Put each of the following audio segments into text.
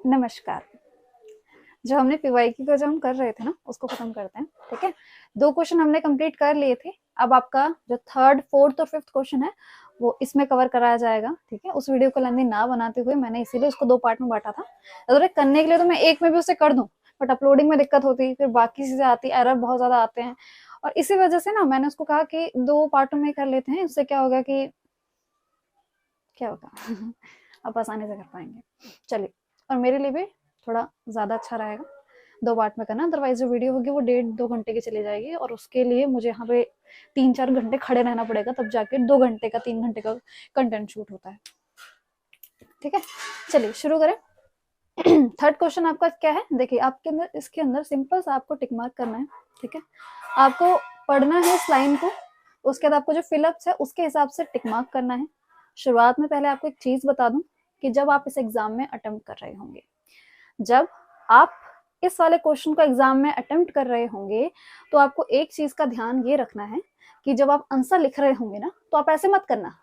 नमस्कार। जो हमने पीवाईक्यू का जो हम कर रहे थे ना, उसको खत्म करते हैं। ठीक है, 2 क्वेश्चन हमने कंप्लीट कर लिए थे। अब आपका जो थर्ड, फोर्थ और फिफ्थ क्वेश्चन है वो इसमें कवर कराया जाएगा। ठीक है, उस वीडियो को लेंदी ना बनाते हुए मैंने इसीलिए उसको 2 पार्ट में बांटा था। अगर करने के लिए तो मैं एक में भी उसे कर दूं, बट अपलोडिंग में दिक्कत होती, फिर बाकी चीजें आती, एरर बहुत ज्यादा आते हैं, और इसी वजह से ना मैंने उसको कहा कि 2 पार्टों में कर लेते हैं। इससे क्या होगा कि क्या होगा आप आसानी से कर पाएंगे। चलिए, और मेरे लिए भी थोड़ा ज्यादा अच्छा रहेगा 2 पार्ट में करना। अदरवाइज जो वीडियो होगी वो 1.5-2 घंटे की चली जाएगी, और उसके लिए मुझे यहाँ पे 3-4 घंटे खड़े रहना पड़ेगा, तब जाके 2 घंटे का 3 घंटे का कंटेंट शूट होता है। ठीक है, चलिए शुरू करें। थर्ड क्वेश्चन आपका क्या है, देखिए आपके अंदर, इसके अंदर सिंपल सा आपको टिक मार्क करना है। ठीक है, आपको पढ़ना है इस लाइन को, उसके बाद आपको जो फिलअप्स है उसके हिसाब से टिक मार्क करना है। शुरुआत में पहले आपको एक चीज बता दूं कि जब आप इस एग्जाम में अटेम्प्ट कर रहे होंगे, जब आप इस वाले क्वेश्चन को एग्जाम में अटेम्प्ट कर रहे होंगे, तो आपको एक चीज का ध्यान ये रखना है कि जब आप आंसर लिख रहे होंगे ना, तो आप ऐसे मत करना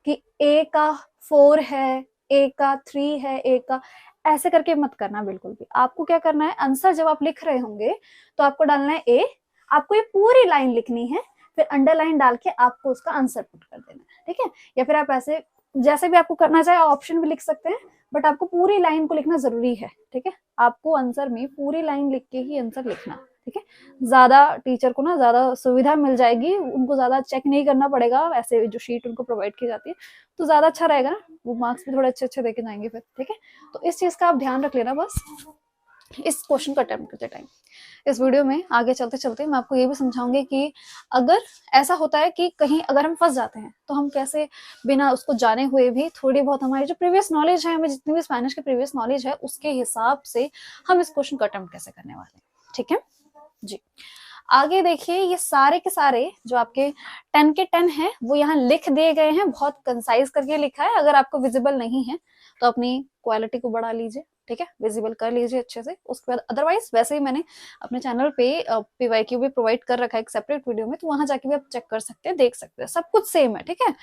कि ए का 4 है, ए का 3 है, ए का, ऐसे करके मत करना बिल्कुल भी। आपको क्या करना है, आंसर जब आप लिख रहे होंगे तो आपको डालना है ए, आपको ये पूरी लाइन लिखनी है, फिर अंडरलाइन डाल के आपको उसका आंसर पुट कर देना है। ठीक है, या फिर आप ऐसे जैसे भी आपको करना चाहे ऑप्शन भी लिख सकते हैं, बट आपको पूरी लाइन को लिखना जरूरी है। ठीक है, आपको आंसर में पूरी लाइन लिख के ही आंसर लिखना। ठीक है, ज्यादा टीचर को ना ज्यादा सुविधा मिल जाएगी, उनको ज्यादा चेक नहीं करना पड़ेगा, ऐसे जो शीट उनको प्रोवाइड की जाती है, तो ज्यादा अच्छा रहेगा ना, वो मार्क्स भी थोड़े अच्छे अच्छे देके जाएंगे फिर। ठीक है, तो इस चीज का आप ध्यान रख लेना बस इस क्वेश्चन को अटेम्प्ट करते टाइम। इस वीडियो में आगे चलते चलते मैं आपको ये भी समझाऊंगी कि अगर ऐसा होता है कि कहीं अगर हम फंस जाते हैं तो हम कैसे बिना उसको जाने हुए भी थोड़ी बहुत हमारी जो प्रीवियस नॉलेज है, हमें जितनी भी स्पेनिश की प्रीवियस नॉलेज है उसके हिसाब से हम इस क्वेश्चन को अटेम्प्ट कैसे करने वाले हैं। ठीक है जी, आगे देखिए, ये सारे के सारे जो आपके 10 के 10 है वो यहाँ लिख दिए गए हैं, बहुत कंसाइज करके लिखा है। अगर आपको विजिबल नहीं है तो अपनी क्वालिटी को बढ़ा लीजिए। ठीक है, विजिबल कर लीजिए अच्छे से। उसके बाद अदरवाइज वैसे ही मैंने अपने चैनल पे पीवाईक्यू भी प्रोवाइड कर रखा है एक सेपरेट वीडियो में, तो वहां जाके भी आप चेक कर सकते हैं, देख सकते हैं, सब कुछ सेम है। ठीक है,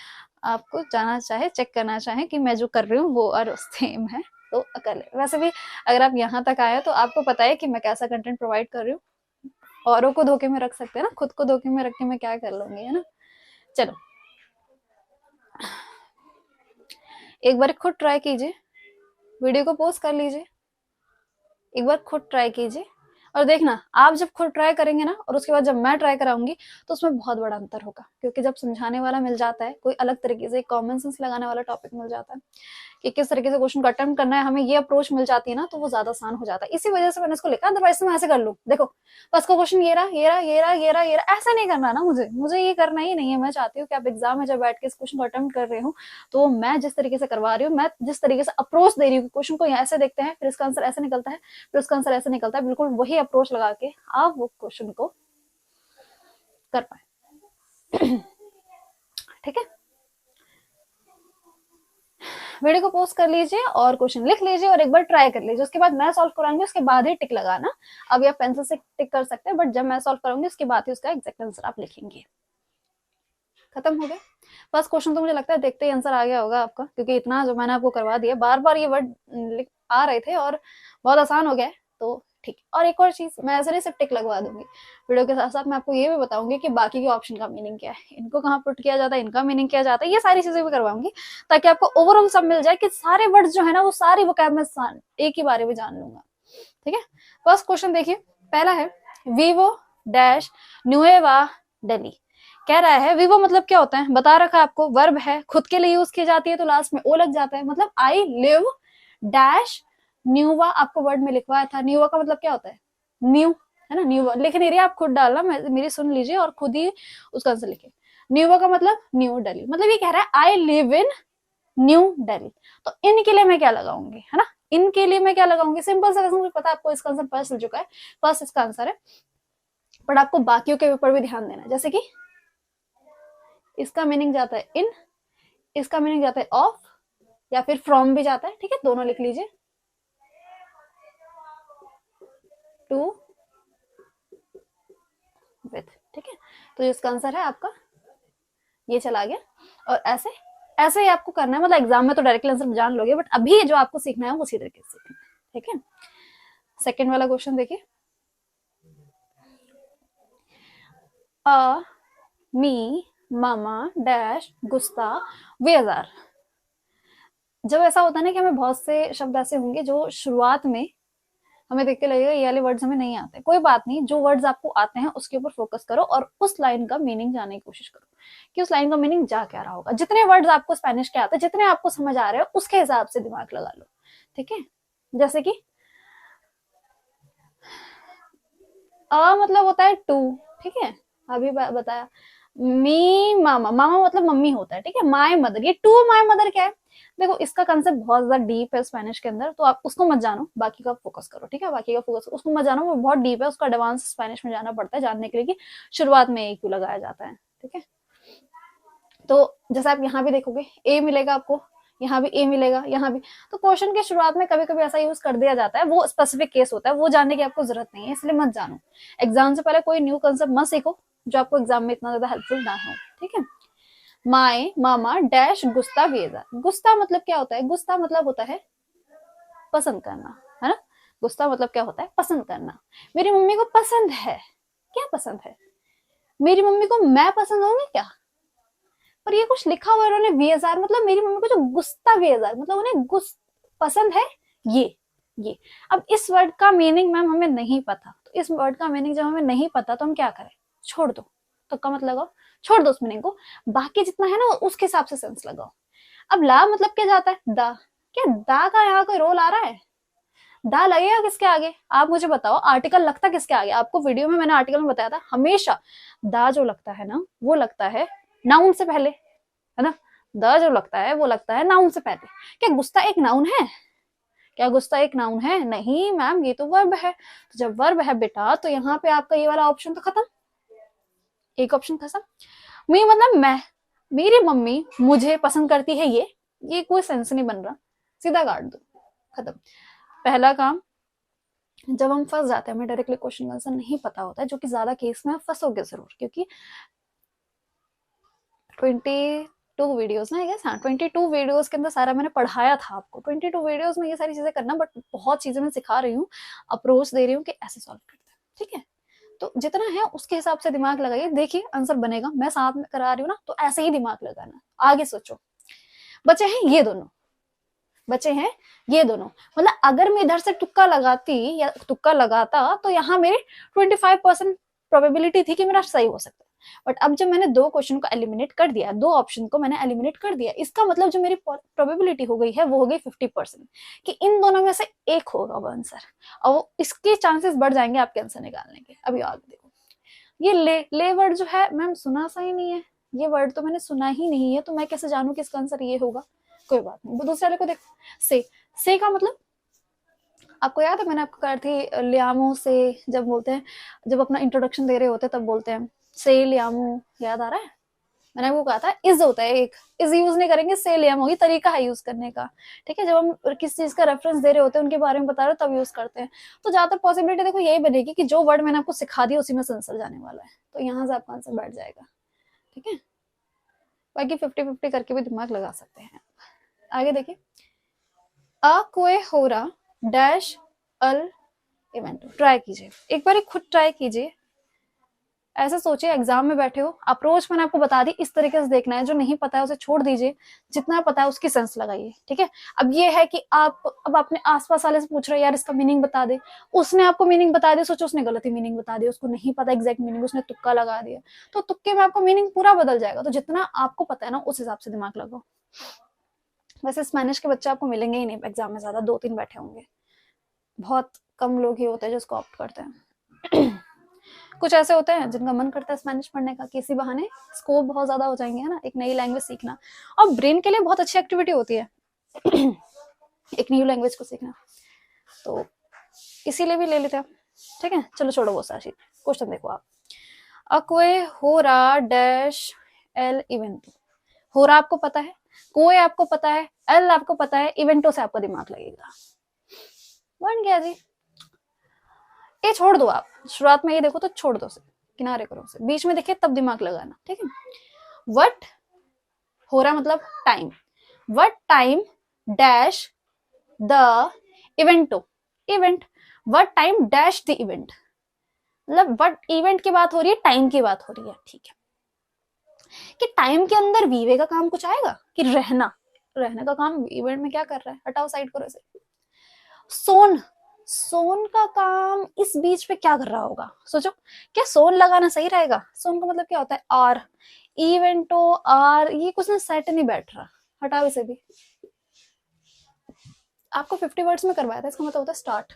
आपको जाना चाहे, चेक करना चाहे कि मैं जो कर रही हूँ वो और सेम है तो कर ले। वैसे भी अगर आप यहाँ तक आए तो आपको पता है कि मैं कैसा कंटेंट प्रोवाइड कर रही हूँ। औरों को धोखे में रख सकते हैं ना, खुद को धोखे में रख के मैं क्या कर लूंगी, है ना। चलो, एक बार खुद ट्राई कीजिए, वीडियो को पोस्ट कर लीजिए, एक बार खुद ट्राई कीजिए, और देखना आप जब खुद ट्राई करेंगे ना, और उसके बाद जब मैं ट्राई कराऊंगी तो उसमें बहुत बड़ा अंतर होगा। क्योंकि जब समझाने वाला मिल जाता है, कोई अलग तरीके से कॉमन सेंस लगाने वाला टॉपिक मिल जाता है कि किस तरीके से क्वेश्चन को अटेम्प्ट करना है, हमें ये अप्रोच मिल जाती है ना, तो वो ज्यादा आसान हो जाता है। इसी वजह से मैंने इसको लिखा, अदरवाइज मैं ऐसे कर लूँ, देखो बस का क्वेश्चन ये रहा, ये रहा, ये रहा, ये रहा, ये रहा, ऐसा नहीं करना ना। मुझे ये करना ही नहीं है। मैं चाहती हूँ कि आप एग्जाम में जब बैठ के इस क्वेश्चन को अटेम्प्ट कर रहे हो, तो मैं जिस तरीके से करवा रही हूँ, मैं जिस तरीके से अप्रोच दे रही हूँ, क्वेश्चन को ऐसे देखते हैं, फिर इसका आंसर ऐसे निकलता है, फिर उसका आंसर ऐसे निकलता है, बिल्कुल वही अप्रोच लगा के आप वो क्वेश्चन को कर पाए। ठीक है, वीडियो को पोस्ट कर लीजिए और क्वेश्चन लिख लीजिए और एक बार ट्राई कर लीजिए। उसके बाद मैं सॉल्व कराऊंगी, उसके बाद ही टिक लगाना। अभी आप पेंसिल से टिक कर सकते हैं, बट जब मैं सॉल्व कराऊंगी उसके बाद ही उसका एग्जैक्ट आंसर आप लिखेंगे। खत्म हो गया फर्स्ट क्वेश्चन। तो मुझे लगता है देखते ही आंसर आ गया होगा आपका, क्योंकि इतना जो मैंने आपको करवा दिया, बार बार ये वर्ड आ रहे थे और बहुत आसान हो गया है, तो ठीक। और एक और चीज, मैं ऐसे नहीं सिर्फ टिक लगवा दूंगी, वीडियो के साथ साथ मैं आपको ये भी बताऊंगी कि बाकी के ऑप्शन का मीनिंग क्या है, इनको कहाँ पुट किया जाता है, इनका मीनिंग क्या जाता है, ये सारी चीजें भी करवाऊंगी, ताकि आपको ओवरऑल सब मिल जाए कि सारे वर्ड्स जो है ना वो सारी वोकैब में एक ही बारे में जान लूंगा। ठीक है, फर्स्ट क्वेश्चन देखिए, पहला है वीवो डैश न्यूएवा डेली। कह रहा है वीवो मतलब क्या होता है, बता रखा है आपको, वर्ब है, खुद के लिए यूज की जाती है तो लास्ट में ओ लग जाता है। मतलब आई लिव डैश न्यूवा, आपको वर्ड में लिखवाया था। न्यूवा का मतलब क्या होता है, न्यू, है ना। न्यूवा लिख नहीं रही, आप खुद डालना, मेरी सुन लीजिए और खुद ही उसका आंसर लिखे। न्यूवा का मतलब न्यू दिल्ली, मतलब ये कह रहा है I live in new Delhi. तो इनके लिए मैं क्या लगाऊंगी, है ना, इनके लिए मैं क्या लगाऊंगी, सिंपल सा, मुझे पता है आपको इसका आंसर पता चल चुका है, फर्स्ट इसका आंसर है, बट आपको बाकियों के ऊपर भी ध्यान देना है। जैसे कि इसका मीनिंग जाता है इन, इसका मीनिंग जाता है ऑफ, या फिर फ्रॉम भी जाता है। ठीक है, दोनों लिख लीजिए, टू विथ। ठीक है, तो इसका आंसर है आपका ये चला गया। और ऐसे ऐसे ही आपको करना है, मतलब एग्जाम में तो डायरेक्टली आंसर जान लोगे, बट अभी जो आपको सीखना है वो उसी तरीके से सीखना है। ठीक है। सेकेंड वाला क्वेश्चन देखिए, अ मी मामा डैश गुस्ता वेजार। जब ऐसा होता है ना कि हमें बहुत से शब्द ऐसे होंगे जो शुरुआत में हमें देख के लगेगा ये वाले वर्ड्स हमें नहीं आते, कोई बात नहीं, जो वर्ड्स आपको आते हैं उसके ऊपर फोकस करो और उस लाइन का मीनिंग जानने की कोशिश करो कि उस लाइन का मीनिंग जा क्या रहा होगा। जितने वर्ड्स आपको स्पेनिश के आते हैं, जितने आपको समझ आ रहे हैं, उसके हिसाब से दिमाग लगा लो, ठीक है। जैसे कि मतलब होता है टू, ठीक है, अभी बताया। मी मामा, मामा मतलब मम्मी होता है, ठीक है। माय मदर, ये टू माय मदर क्या है? देखो इसका कंसेप्ट बहुत ज्यादा डीप है स्पेनिश के अंदर, तो आप उसको मत जानो, बाकी का फोकस करो, ठीक है। बाकी का फोकस उसको मत जानो, वो बहुत डीप है, उसका एडवांस स्पेनिश में जाना पड़ता है जानने के लिए कि शुरुआत में ए क्यों लगाया जाता है, ठीक है। तो जैसे आप यहाँ भी देखोगे ए मिलेगा आपको, यहाँ भी ए मिलेगा, यहाँ भी। तो क्वेश्चन के शुरुआत में कभी कभी ऐसा यूज कर दिया जाता है, वो स्पेसिफिक केस होता है, वो जानने की आपको जरूरत नहीं है, इसलिए मत जानो। एग्जाम से पहले कोई न्यू कंसेप्ट मत सीखो जो आपको एग्जाम में इतना ज्यादा हेल्पफुल ना हो, ठीक है। माए मामा डैश गुस्ता वेजा। गुस्ता मतलब क्या होता है? गुस्ता मतलब होता है पसंद करना, है ना। गुस्ता मतलब क्या होता है? पसंद करना। मेरी मम्मी को पसंद है, क्या पसंद है? मेरी मम्मी को मैं पसंद होंगी क्या? पर ये कुछ लिखा हुआ है उन्होंने वीएसआर, मतलब मेरी मम्मी को जो गुस्ता वीएसआर, मतलब उन्हें पसंद है ये। अब इस वर्ड का मीनिंग मैम हमें नहीं पता, तो इस वर्ड का मीनिंग जब हमें नहीं पता तो हम क्या करें? छोड़ दो, तो का मतलब लगाओ, छोड़ दो उस मीनिंग को, बाकी जितना है ना उसके हिसाब से सेंस लगाओ। अब ला मतलब क्या जाता है? दा। क्या दा का यहाँ कोई रोल आ रहा है? दा लगेगा किसके आगे? आप मुझे बताओ, आर्टिकल लगता किसके आगे? आपको वीडियो में मैंने आर्टिकल में बताया था, हमेशा दा जो लगता है ना, वो लगता है नाउन से पहले, है ना। द जो लगता है वो लगता है नाउन से पहले। क्या गुस्सा एक नाउन है? क्या गुस्सा एक नाउन है? नहीं मैम, ये तो वर्ब है। तो जब वर्ब है बेटा, तो यहाँ पे आपका ये वाला ऑप्शन तो खत्म, एक ऑप्शन खत्म। मी मतलब मैं, मेरी मम्मी मुझे पसंद करती है, ये कोई सेंस नहीं बन रहा, सीधा काट दो, खत्म। पहला काम, जब हम फंस जाते हैं, हमें डायरेक्टली क्वेश्चन का आंसर नहीं पता होता है, जो कि ज्यादा केस में आप फंसोगे जरूर, क्योंकि 22 वीडियोस ना, आई गेस, हाँ 22 वीडियोस के अंदर सारा मैंने पढ़ाया था आपको। 22 वीडियोस में ये सारी चीजें करना, बट बहुत चीजें मैं सिखा रही हूँ, अप्रोच दे रही हूँ कि ऐसे सॉल्व करते हैं, ठीक है। तो जितना है उसके हिसाब से दिमाग लगाइए, देखिए आंसर बनेगा। मैं साथ में करा रही हूँ ना, तो ऐसे ही दिमाग लगाना, आगे सोचो। बचे हैं ये दोनों, बचे हैं ये दोनों। मतलब अगर मैं इधर से तुक्का लगाती या तुक्का लगाता, तो यहाँ मेरी 25% प्रोबेबिलिटी थी कि मेरा सही हो सकता है। बट अब जब मैंने दो क्वेश्चन को एलिमिनेट कर दिया, दो ऑप्शन को मैंने एलिमिनेट कर दिया, इसका मतलब जो मेरी प्रोबेबिलिटी हो गई है वो हो गई 50%, कि इन दोनों में से एक होगा वो आंसर, और इसके चांसेस बढ़ जाएंगे आपके आंसर निकालने के। अभी आगे देखो, ये ले वर्ड जो है मैम सुना सा ही नहीं है, ये वर्ड तो मैंने सुना ही नहीं है, तो मैं कैसे जानू कि इसका आंसर ये होगा? कोई बात नहीं, दूसरे वाले को देखो, से का मतलब आपको याद है मैंने आपको कहा थी, लियामो से जब बोलते हैं, जब अपना इंट्रोडक्शन दे रहे होते हैं तब बोलते हैं से लियामो, याद आ रहा है? मैंने आपको कहा था इज होता है एक, इज यूज नहीं करेंगे, से लियामो, ये तरीका है यूज करने का, ठीक है। जब हम किस चीज का रेफरेंस दे रहे होते हैं, उनके बारे में बता रहे हो, तब यूज करते हैं। तो ज्यादातर पॉसिबिलिटी देखो यही बनेगी कि जो वर्ड मैंने आपको सिखा दिया उसी में आंसर जाने वाला है, तो यहाँ से आपका आंसर बैठ जाएगा, ठीक है। बाकी 50-50 करके भी दिमाग लगा सकते हैं। आगे देखिए, कोए होरा डैश अल इवेंटो। ट्राई कीजिए एक बार, खुद ट्राई कीजिए, ऐसे सोचिए एग्जाम में बैठे हो, अप्रोच मैंने आपको बता दी, इस तरीके से देखना है, जो नहीं पता है उसे छोड़ दीजिए, जितना पता है उसकी सेंस लगाइए, ठीक है। अब ये है कि आप अब अपने आसपास वाले से पूछ रहे हो यार इसका मीनिंग बता दे, उसने आपको मीनिंग बता दिया, सोचो उसने गलत ही मीनिंग बता दिया, उसको नहीं पता एग्जैक्ट मीनिंग, उसने तुक्का लगा दिया, तो तुक्के में आपका मीनिंग पूरा बदल जाएगा। तो जितना आपको पता है ना उस हिसाब से दिमाग लगाओ। वैसे स्पेनिश के बच्चे आपको मिलेंगे ही नहीं एग्जाम में, ज्यादा 2-3 बैठे होंगे, बहुत कम लोग ही होते हैं जो इसको ऑप्ट करते हैं। कुछ ऐसे होते हैं जिनका मन करता है स्पेनिश पढ़ने का, किसी बहाने स्कोप बहुत ज्यादा हो जाएंगे, है ना, एक नई लैंग्वेज सीखना, और ब्रेन के लिए बहुत अच्छी एक्टिविटी होती है एक न्यू लैंग्वेज को सीखना, तो इसीलिए भी ले लेते हैं, ठीक है। चलो छोड़ो वो सारी, क्वेश्चन देखो आप, अक्वे होरा डैश एल इवेंटो। होरा आपको पता है, कोए आपको पता है, एल आपको पता है, इवेंटो से आपका दिमाग लगेगा, बन गया जी। ये छोड़ दो आप, शुरुआत में ये देखो तो छोड़ दो, से किनारे करो, से बीच में देखे तब दिमाग लगाना, ठीक है। वट हो रहा मतलब time, what time dash the इवेंटो, event, what time dash the event, मतलब व्हाट इवेंट की बात हो रही है, टाइम की बात हो रही है, ठीक है। कि टाइम के अंदर वीवे का काम कुछ आएगा कि रहना, रहने का काम इवेंट में क्या कर रहा है, हटाओ साइड करो इसे। सोन, सोन का काम इस बीच पे क्या कर रहा होगा, सोचो। क्या सोन लगाना सही रहेगा? सोन का मतलब क्या होता है? आर, इवेंटो आर, ये कुछ ना सेट नहीं बैठ रहा, हटाओ इसे भी। आपको 50 वर्ड्स में करवाया था, इसका मतलब होता है स्टार्ट।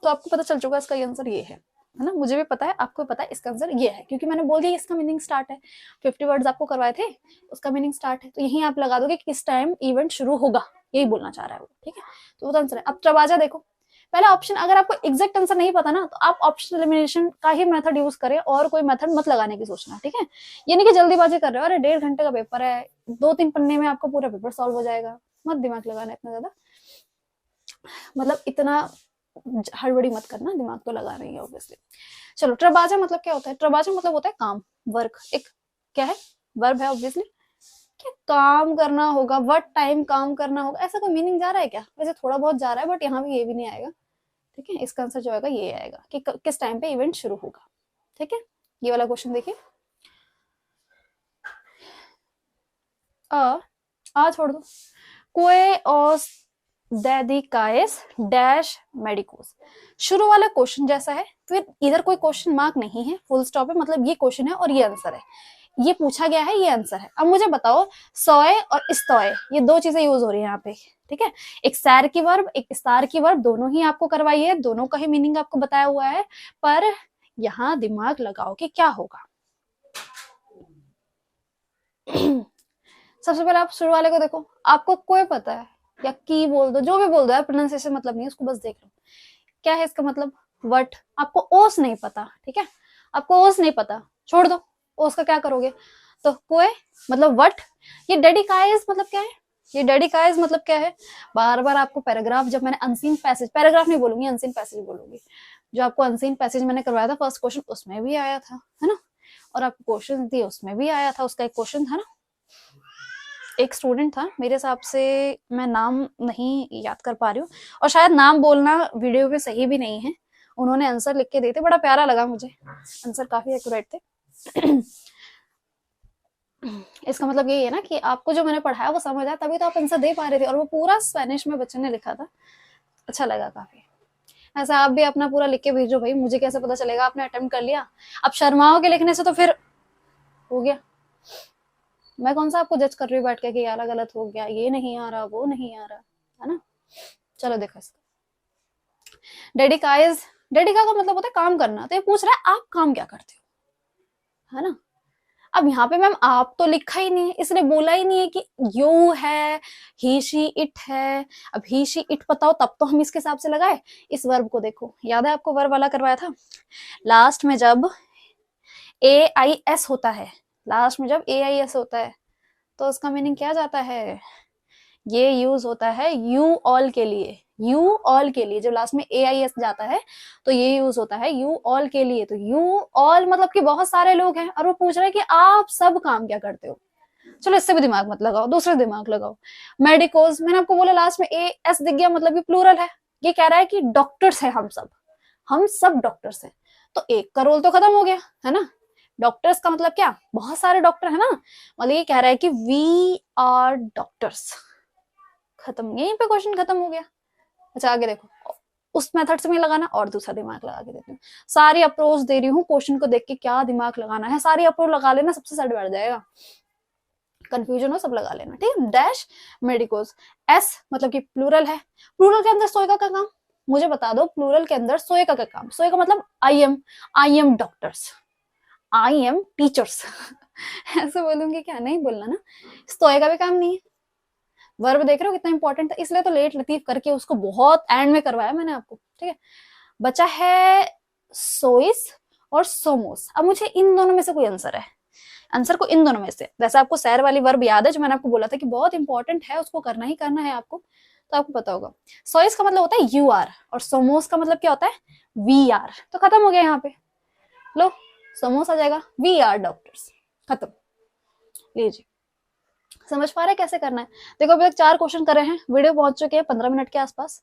तो आपको पता चल चुका इसका आंसर ये है ना? मुझे भी पता है, आपको पता है इसका आंसर ये है, क्योंकि मैंने बोल दिया इसका मीनिंग स्टार्ट है। 50 वर्ड्स आपको करवाए थे, उसका मीनिंग स्टार्ट है, तो यही आप लगा दोगे कि किस टाइम इवेंट शुरू होगा, यही बोलना चाह रहा है वो, ठीक है। तो वो आंसर है। अब ट्रबाजा देखो, पहला ऑप्शन, अगर आपको एग्जैक्ट आंसर नहीं पता ना, तो आप ऑप्शन एलिमिनेशन का ही मेथड यूज करें, और कोई मेथड मत लगाने की सोचना, ठीक है। ये नहीं कि जल्दीबाजी कर रहे हो, अरे 1.5 घंटे का पेपर है, 2-3 पन्ने में आपको पूरा पेपर सॉल्व हो जाएगा, मत दिमाग लगाना इतना ज्यादा, मतलब इतना हड़बड़ी मत करना, दिमाग तो लगा रही है ऑब्वियसली। चलो, ट्रबाजा मतलब क्या होता है? ट्रबाजा मतलब होता है काम, वर्क, एक क्या है, वर्ब है ऑब्वियसली, क्या काम करना होगा, व्हाट टाइम काम करना होगा, ऐसा कोई मीनिंग जा रहा है क्या? वैसे थोड़ा बहुत जा रहा है, बट यहाँ भी ये भी नहीं आएगा, ठीक है। इसका आंसर जो आएगा ये आएगा कि किस टाइम पे इवेंट शुरू होगा, ठीक है। ये वाला क्वेश्चन देखिए, आ छोड़ दो, कोए ओस डेडिकाएस डैश मेडिकोस, शुरू वाला क्वेश्चन जैसा है, फिर इधर कोई क्वेश्चन मार्क नहीं है, फुल स्टॉप है, मतलब ये क्वेश्चन है और ये आंसर है, ये पूछा गया है, ये आंसर है। अब मुझे बताओ, सोए और इस्तोए, ये दो चीजें यूज हो रही है यहाँ पे, ठीक है। एक सैर की वर्ब, एक स्टार की वर्ब, दोनों ही आपको करवाई है, दोनों का ही मीनिंग आपको बताया हुआ है, पर यहाँ दिमाग लगाओ कि क्या होगा। सबसे पहले आप शुरू वाले को देखो, आपको कोई पता है, या की बोल दो, जो भी बोल दो यार, प्रोनाउंसिएशन मतलब नहीं है, उसको बस देख लो। क्या है इसका मतलब? वट। आपको ओस नहीं पता, ठीक है, आपको ओस नहीं पता, छोड़ दो, ओस का क्या करोगे, तो कोई मतलब वट। ये डेडिकाइज मतलब क्या है? ये डेडिकाइज मतलब क्या है? बार बार आपको पैराग्राफ, जब मैंने अनसीन पैसेज, पैराग्राफ नहीं बोलूंगी, अनसीन पैसेज बोलूंगी, जो आपको अनसीन पैसेज मैंने करवाया था फर्स्ट क्वेश्चन, उसमें भी आया था, है ना, और आपको क्वेश्चन दिए उसमें भी आया था, उसका एक क्वेश्चन था ना, एक स्टूडेंट था मेरे हिसाब से, मैं नाम नहीं याद कर पा रही हूँ, और शायद नाम बोलना वीडियो में सही भी नहीं है, उन्होंने आंसर लिख के दिए थे, बड़ा प्यारा लगा मुझे, आंसर काफी एक्यूरेट थे। इसका मतलब यही है ना कि आपको जो मैंने पढ़ाया वो समझ आया, तभी तो आप आंसर दे पा रहे थे, और वो पूरा स्पेनिश में बच्चे ने लिखा था, अच्छा लगा काफी। ऐसा आप भी अपना पूरा लिख के भेजो भाई, मुझे कैसे पता चलेगा आपने अटेम्प्ट कर लिया। अब शर्माओ के लिखने से तो फिर हो गया, मैं कौन सा आपको जज कर रही हूँ बैठ के कि यार गलत हो गया, ये नहीं आ रहा, वो नहीं आ रहा, है ना। चलो देखो इसका, डेडिकाइज, डेडिका का मतलब होता है काम करना, तो ये पूछ रहा है आप काम क्या करते हो, है ना। अब यहाँ पे मैम आप तो लिखा ही नहीं है, इसने बोला ही नहीं है कि यू है, ही शी इट है। अब ही शी इट पता हो तब तो हम इसके हिसाब से लगाए। इस वर्ब को देखो, याद है आपको वर्ब वाला करवाया था, लास्ट में जब ए आई एस होता है, लास्ट में जब ए आई एस होता है, तो उसका मीनिंग क्या जाता है? ये यूज होता है यू ऑल के लिए, यू ऑल के लिए, जब लास्ट में ए आई एस जाता है तो ये यूज होता है यू ऑल के लिए। तो यू ऑल मतलब कि बहुत सारे लोग हैं, और वो पूछ रहे हैं कि आप सब काम क्या करते हो। चलो इससे भी दिमाग मत लगाओ, दूसरे दिमाग लगाओ। मेडिकोज, मैंने आपको बोला लास्ट में ए एस दिख गया, मतलब कि प्लूरल है, ये कह रहा है कि डॉक्टर्स है, हम सब डॉक्टर्स हैं, तो एक का रोल तो खत्म हो गया, है ना। डॉक्टर्स का मतलब क्या? बहुत सारे डॉक्टर है ना, मतलब ये कह रहा है कि वी आर डॉक्टर्स, खत्म, यहीं पे क्वेश्चन खत्म हो गया। अच्छा आगे देखो, उस मेथड से नहीं लगाना, और दूसरा दिमाग लगा के देती हूँ, सारी अप्रोच दे रही हूँ क्वेश्चन को देख के क्या दिमाग लगाना है, सारी अप्रोच लगा लेना, सबसे सड़ बैठ जाएगा, कंफ्यूजन हो सब लगा लेना, ठीक है। डैश मेडिकोस, एस मतलब कि प्लूरल है, प्लूरल के अंदर सोएगा का काम, मुझे बता दो प्लूरल के अंदर सोएगा का काम, सोएगा मतलब I am doctors, I am teachers ऐसे बोलूंगी क्या? नहीं बोलना ना, सोएगा भी काम नहीं है। वर्ब देख रहे हो कितना इंपॉर्टेंट था, इसलिए तो लेट लतीफ करके उसको बहुत एंड में करवाया मैंने आपको, ठीक है। बचा है सोइस और सोमोस। अब मुझे इन दोनों में से कोई आंसर है, आंसर को इन दोनों में से, वैसे आपको सैर वाली वर्ब याद है जो मैंने आपको बोला था कि बहुत इंपॉर्टेंट है, उसको करना ही करना है आपको, तो आपको पता होगा। सोइस का मतलब होता है यू आर, और सोमोस का मतलब क्या होता है? We are. तो खत्म हो गया यहाँ पे, लो सोमोस आ जाएगा, वी आर डॉक्टर्स, खत्म। लीजिए, समझ पा रहे कैसे करना है? देखो अभी तक 4 क्वेश्चन करे हैं, वीडियो पहुंच चुके हैं 15 मिनट के आसपास,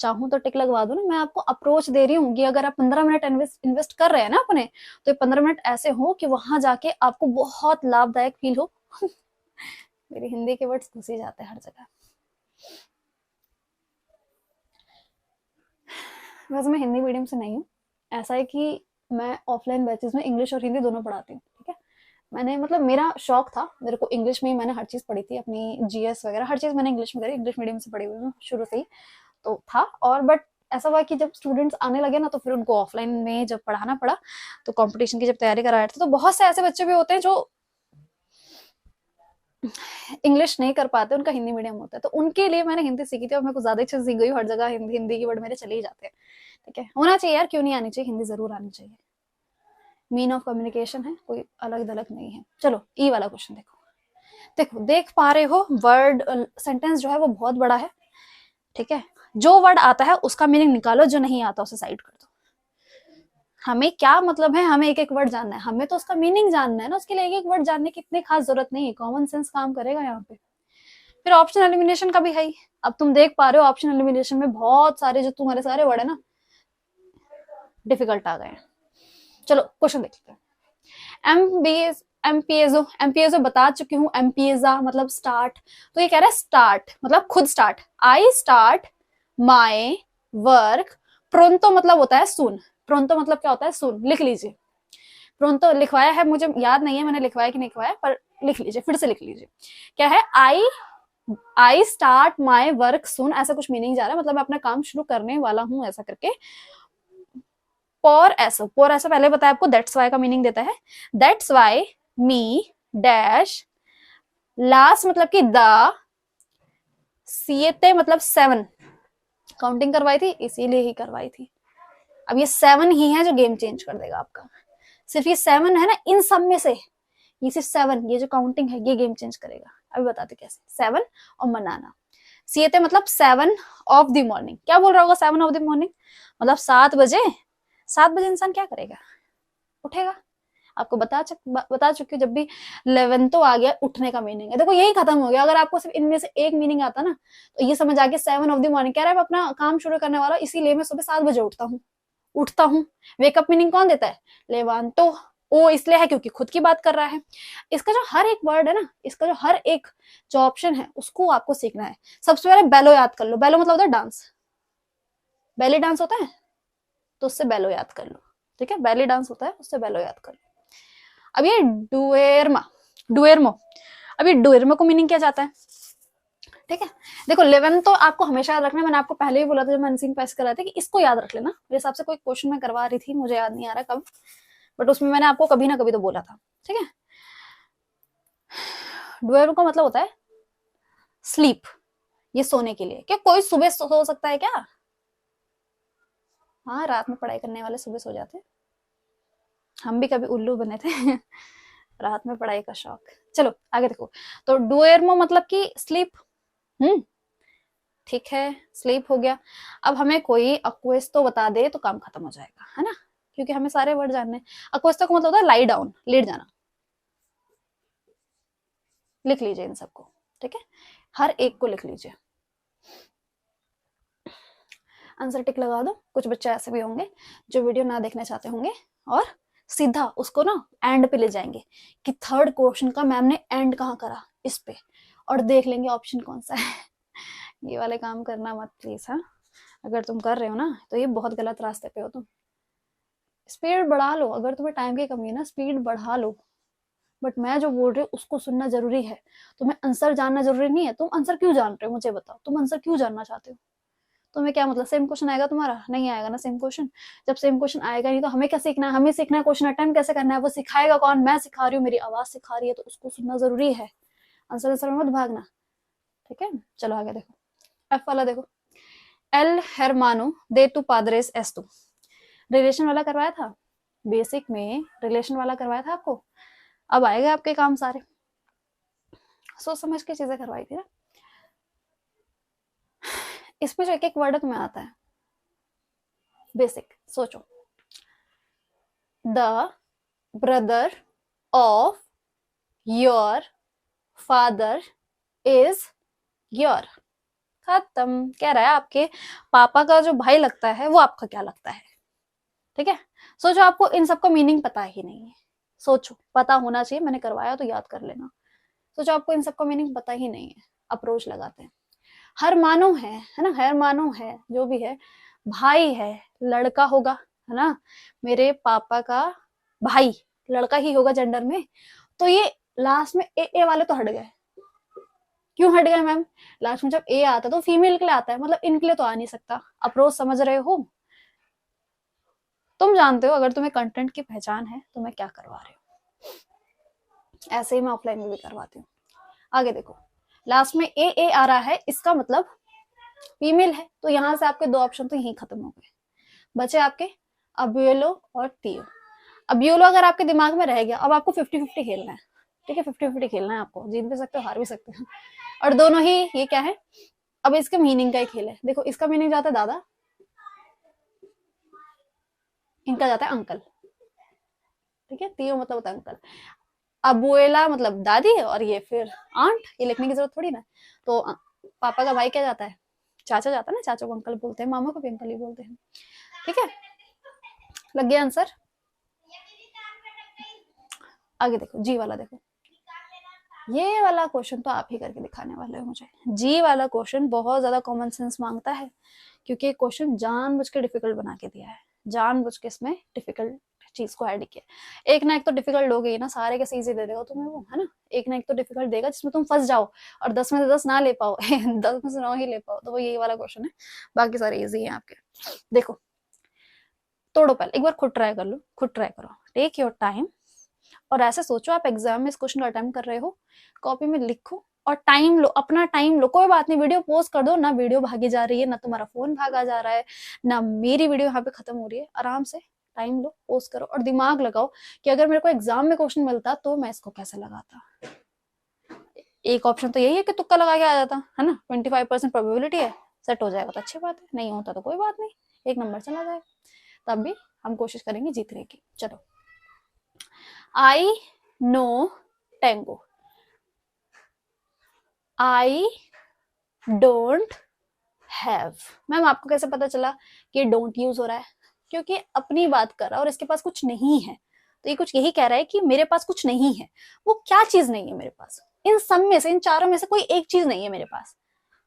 चाहूं तो टिक लगवा दूं ना, मैं आपको अप्रोच दे रही हूँ कि अगर आप 15 मिनट इन्वेस्ट कर रहे हैं ना अपने, तो ये 15 मिनट ऐसे हो कि वहां जाके आपको बहुत लाभदायक फील हो। मेरे हिंदी के वर्ड्स घुस ही जाते हैं हर जगह। वैसे मैं हिंदी मीडियम से नहीं हूँ, ऐसा है कि मैं ऑफलाइन बैचेस में इंग्लिश और हिंदी दोनों पढ़ाती हूँ, ठीक है। मैंने मतलब मेरा शौक था, मेरे को इंग्लिश में ही मैंने हर चीज़ पढ़ी थी, अपनी जीएस वगैरह हर चीज़ मैंने इंग्लिश में करी, इंग्लिश मीडियम से पढ़ी हुई हूँ शुरू से ही, तो था। और बट ऐसा हुआ कि जब स्टूडेंट्स आने लगे ना, तो फिर उनको ऑफलाइन में जब पढ़ाना पड़ा, तो कंपटीशन की जब तैयारी करा रहे थे, तो बहुत से ऐसे बच्चे भी होते हैं जो इंग्लिश नहीं कर पाते, उनका हिंदी मीडियम होता है, तो उनके लिए मैंने हिंदी सीखी थी और मेरे को ज्यादा अच्छे से सीख गई। हर जगह हिंदी हिंदी की वर्ड मेरे चले ही जाते हैं, ठीक है। होना चाहिए यार, क्यों नहीं आनी चाहिए, हिंदी जरूर आनी चाहिए। मीन ऑफ कम्युनिकेशन है, कोई अलग दलग नहीं है। चलो ई वाला क्वेश्चन देखो। देखो देख पा रहे हो, वर्ड सेंटेंस जो है वो बहुत बड़ा है, ठीक है। जो वर्ड आता है उसका मीनिंग निकालो, जो नहीं आता उसे साइड कर दो। हमें क्या मतलब है, हमें एक एक वर्ड जानना है, हमें तो उसका मीनिंग जानना है ना, उसके लिए एक एक वर्ड जानने की इतनी खास जरूरत नहीं है, कॉमन सेंस काम करेगा यहाँ पे। फिर ऑप्शन एलिमिनेशन का भी है ही। अब तुम देख पा रहे हो ऑप्शन एलिमिनेशन में बहुत सारे जो तुम्हारे सारे वर्ड है ना डिफिकल्ट आ गए हैं। चलो क्वेश्चन देखते हैं। एमपीएजो बता चुकी हूँ, एमपीएजा मतलब स्टार्ट, तो ये कह रहा है स्टार्ट मतलब खुद start, I start my work. प्रोंतो मतलब होता है सुन, प्रोंतो मतलब क्या होता है सुन, लिख लीजिए। प्रोंतो लिखवाया है, मुझे याद नहीं है मैंने लिखवाया कि नहीं लिखवाया, पर लिख लीजिए, फिर से लिख लीजिए। क्या है, आई स्टार्ट माई वर्क सुन, ऐसा कुछ मीनिंग जा रहा है, मतलब मैं अपना काम शुरू करने वाला हूं ऐसा करके। पोर ऐसा पहले बताया आपको, दैट्स वाई का मीनिंग देता है, that's why me dash, last मतलब कि द, सीएते मतलब 7, काउंटिंग करवाई थी इसीलिए ही करवाई थी। अब ये 7 ही है जो गेम चेंज कर देगा आपका, सिर्फ ये 7 है ना, इन सब में से ये सिर्फ 7, ये जो काउंटिंग है ये गेम चेंज करेगा। अभी बताते कैसे। 7 और मनाना, सीएते मतलब 7 ऑफ द मॉर्निंग। क्या बोल रहा होगा 7 ऑफ द मॉर्निंग, मतलब 7 बजे। 7 बजे इंसान क्या करेगा, उठेगा। आपको बता चुकी हूँ, जब भी 11 तो आ गया उठने का मीनिंग है, देखो यही खत्म हो गया। अगर आपको सिर्फ इनमें से एक मीनिंग आता ना, तो ये समझ आ गया 7 ऑफ द मॉर्निंग कह रहा है अपना काम शुरू करने वाला, इसीलिए मैं सुबह 7 बजे उठता हूँ। वेकअप मीनिंग कौन देता है, लेवांतो। ओ इसलिए है क्योंकि खुद की बात कर रहा है। इसका जो हर एक वर्ड है ना, इसका जो हर एक जो ऑप्शन है उसको आपको सीखना है। सबसे पहले बेलो याद कर लो, बेलो मतलब होता है डांस, बेली डांस होता है तो उससे बेलो याद कर लो, ठीक है। बेली डांस होता है उससे बेलो याद कर लो। अब ये डुएर्मो, अब ये डुएर्मो को मीनिंग क्या जाता है, ठीक है। देखो 11 तो आपको हमेशा याद रखना, मैंने आपको पहले ही बोला था जब मैं अनसिंग पैस कर रहा था कि इसको याद रख लेना। मेरे हिसाब से कोई क्वेश्चन मैं करवा रही थी, मुझे याद नहीं आ रहा कब, बट उसमें मैंने आपको कभी ना कभी तो बोला था, ठीक है। डुएर्मो का मतलब होता है स्लीप, ये सोने के लिए। क्या कोई सुबह सो सकता है क्या, हाँ रात में पढ़ाई करने वाले सुबह सो जाते, हम भी कभी उल्लू बने थे रात में पढ़ाई का शौक। चलो आगे देखो, तो डुएर्मो मतलब कि स्लीप, ठीक है स्लीप हो गया। अब हमें कोई अक्वेस्तो बता दे तो काम खत्म हो जाएगा, है ना, क्योंकि हमें सारे वर्ड जानने हैं। अक्वेस्तो का मतलब होता है लाई डाउन, लेट जाना। लिख लीजिए इन सबको, ठीक है, हर एक को लिख लीजिए, आंसर टिक लगा दो। कुछ बच्चे ऐसे भी होंगे जो वीडियो ना देखना चाहते होंगे और सीधा उसको ना एंड पे ले जाएंगे कि थर्ड क्वेश्चन का मैम ने एंड कहाँ करा इस पे, और देख लेंगे ऑप्शन कौन सा है ये वाले काम करना मत प्लीज, हाँ। अगर तुम कर रहे हो ना तो ये बहुत गलत रास्ते पे हो तुम। स्पीड बढ़ा लो, अगर तुम्हें टाइम की कमी है ना स्पीड बढ़ा लो, बट मैं जो बोल रही हूँ उसको सुनना जरूरी है। तुम्हें आंसर जानना जरूरी नहीं है, तुम आंसर क्यों जान रहे हो मुझे बताओ, तुम आंसर क्यों जानना चाहते हो। तुम्हें क्या मतलब सेम क्वेश्चन आएगा तुम्हारा, नहीं आएगा ना सेम क्वेश्चन। जब सेम क्वेश्चन आएगा नहीं तो हमें क्या सीखना है, हमें सीखना है क्वेश्चन अटेम्प्ट कैसे करना है। वो सिखाएगा कौन, मैं सिखा रही हूँ, मेरी आवाज सिखा रही है, तो उसको सुनना जरूरी है। आंसर आंसर में मत भागना, ठीक है। चलो आगे देखो, एफ वाला देखो, एल हेरमानो दे तू पादरेस एस तू, रिलेशन वाला करवाया था बेसिक में, रिलेशन वाला करवाया था आपको। अब आएगा आपके काम सारे, सोच समझ के चीजें करवाई थी ना। इसमें जो एक एक वर्ड तुम्हें आता है बेसिक, सोचो। The brother of your father is your, खत्म। कह रहा है आपके पापा का जो भाई लगता है वो आपका क्या लगता है, ठीक है। सोचो आपको इन सबका मीनिंग पता ही नहीं है, सोचो, पता होना चाहिए, मैंने करवाया तो याद कर लेना। सोचो आपको इन सबका मीनिंग पता ही नहीं है, अप्रोच लगाते हैं। हर मानो है ना, हर मानो है जो भी है, भाई है, लड़का होगा, है ना, मेरे पापा का भाई लड़का ही होगा जेंडर में, तो ये लास्ट में ए वाले तो हट गए। क्यों हट गए मैम? लास्ट में जब ए आता है तो फीमेल के लिए आता है, मतलब इनके लिए तो आ नहीं सकता। अप्रोच समझ रहे हो? तुम जानते हो अगर तुम्हें कंटेंट की पहचान है तो मैं क्या करवा रही हूँ। ऐसे ही मैं ऑफलाइन में भी करवाती हूँ। आगे देखो, लास्ट में ए आ रहा है, इसका मतलब फीमेल है, तो यहाँ से आपके दो ऑप्शन तो यहीं खत्म हो गए। बचे आपके अब्यूलो और टीओ। अब्यूलो अगर आपके दिमाग में रह गया, अब आपको 50-50 खेलना है, ठीक है, 50-50 खेलना है आपको, जीत भी सकते हो हार भी सकते हो। और दोनों ही ये क्या है, अब इसके मीनिंग का ही खेल है। देखो इसका मीनिंग जाता है दादा, इनका जाता है अंकल, ठीक है, टीओ मतलब होता है अंकल। अबुएला मतलब दादी, और ये फिर आंट, ये लिखने की जरूरत थोड़ी ना। तो पापा का भाई क्या जाता है? चाचा जाता है ना, चाचा को अंकल बोलते हैं, मामा को भी अंकल ही बोलते हैं, ठीक है। लग गया आंसर? आगे देखो, जी वाला देखो, ये वाला क्वेश्चन तो आप ही करके दिखाने वाले हो मुझे। जी वाला क्वेश्चन बहुत ज्यादा कॉमन सेंस मांगता है, क्योंकि ये क्वेश्चन जानबूझ के डिफिकल्ट बना के दिया है, जानबूझ के इसमें डिफिकल्ट चीज को ऐड किया। एक ना एक तो डिफिकल्ट लोगे ना, सारे कैसे इजी दे देगा तुम्हें वो, है ना। एक ना एक तो डिफिकल्ट देगा जिसमें तुम फंस जाओ और 10 में से 10 ना ले पाओ 10 में से 9 ही ले पाओ, तो वो यही वाला क्वेश्चन है। बाकी सारे इजी है आपके। देखो तोड़ो, पहले एक बार खुद ट्राई कर लो, खुद ट्राई करो, टेक योर टाइम। और ऐसे सोचो आप एग्जाम में इस क्वेश्चन को अटेम्प्ट कर रहे हो, कॉपी में लिखो और टाइम लो, अपना टाइम लो। कोई बात नहीं, वीडियो पोस्ट कर दो ना, वीडियो भागी जा रही है ना, तुम्हारा फोन भागा जा रहा है ना, मेरी वीडियो यहाँ पे खत्म हो रही है। आराम से टाइम लो, पोस्ट करो और दिमाग लगाओ कि अगर मेरे को एग्जाम में क्वेश्चन मिलता तो मैं इसको कैसे लगाता। एक ऑप्शन तो यही है कि तुक्का लगा के आ जाता, है ना, 25% प्रोबेबिलिटी है, सेट हो जाएगा तो अच्छी बात है, नहीं होता तो कोई बात नहीं, एक नंबर चला जाएगा। तब भी हम कोशिश करेंगे जीतने की। चलो, I know Tengo, I don't have. Ma'am आपको कैसे पता चला कि डोंट यूज हो रहा है? क्योंकि अपनी बात कर रहा है और इसके पास कुछ नहीं है, तो ये कुछ यही कह रहा है कि मेरे पास कुछ नहीं है। वो क्या चीज नहीं है मेरे पास? इन सब में से, इन चारों में से कोई एक चीज नहीं है मेरे पास।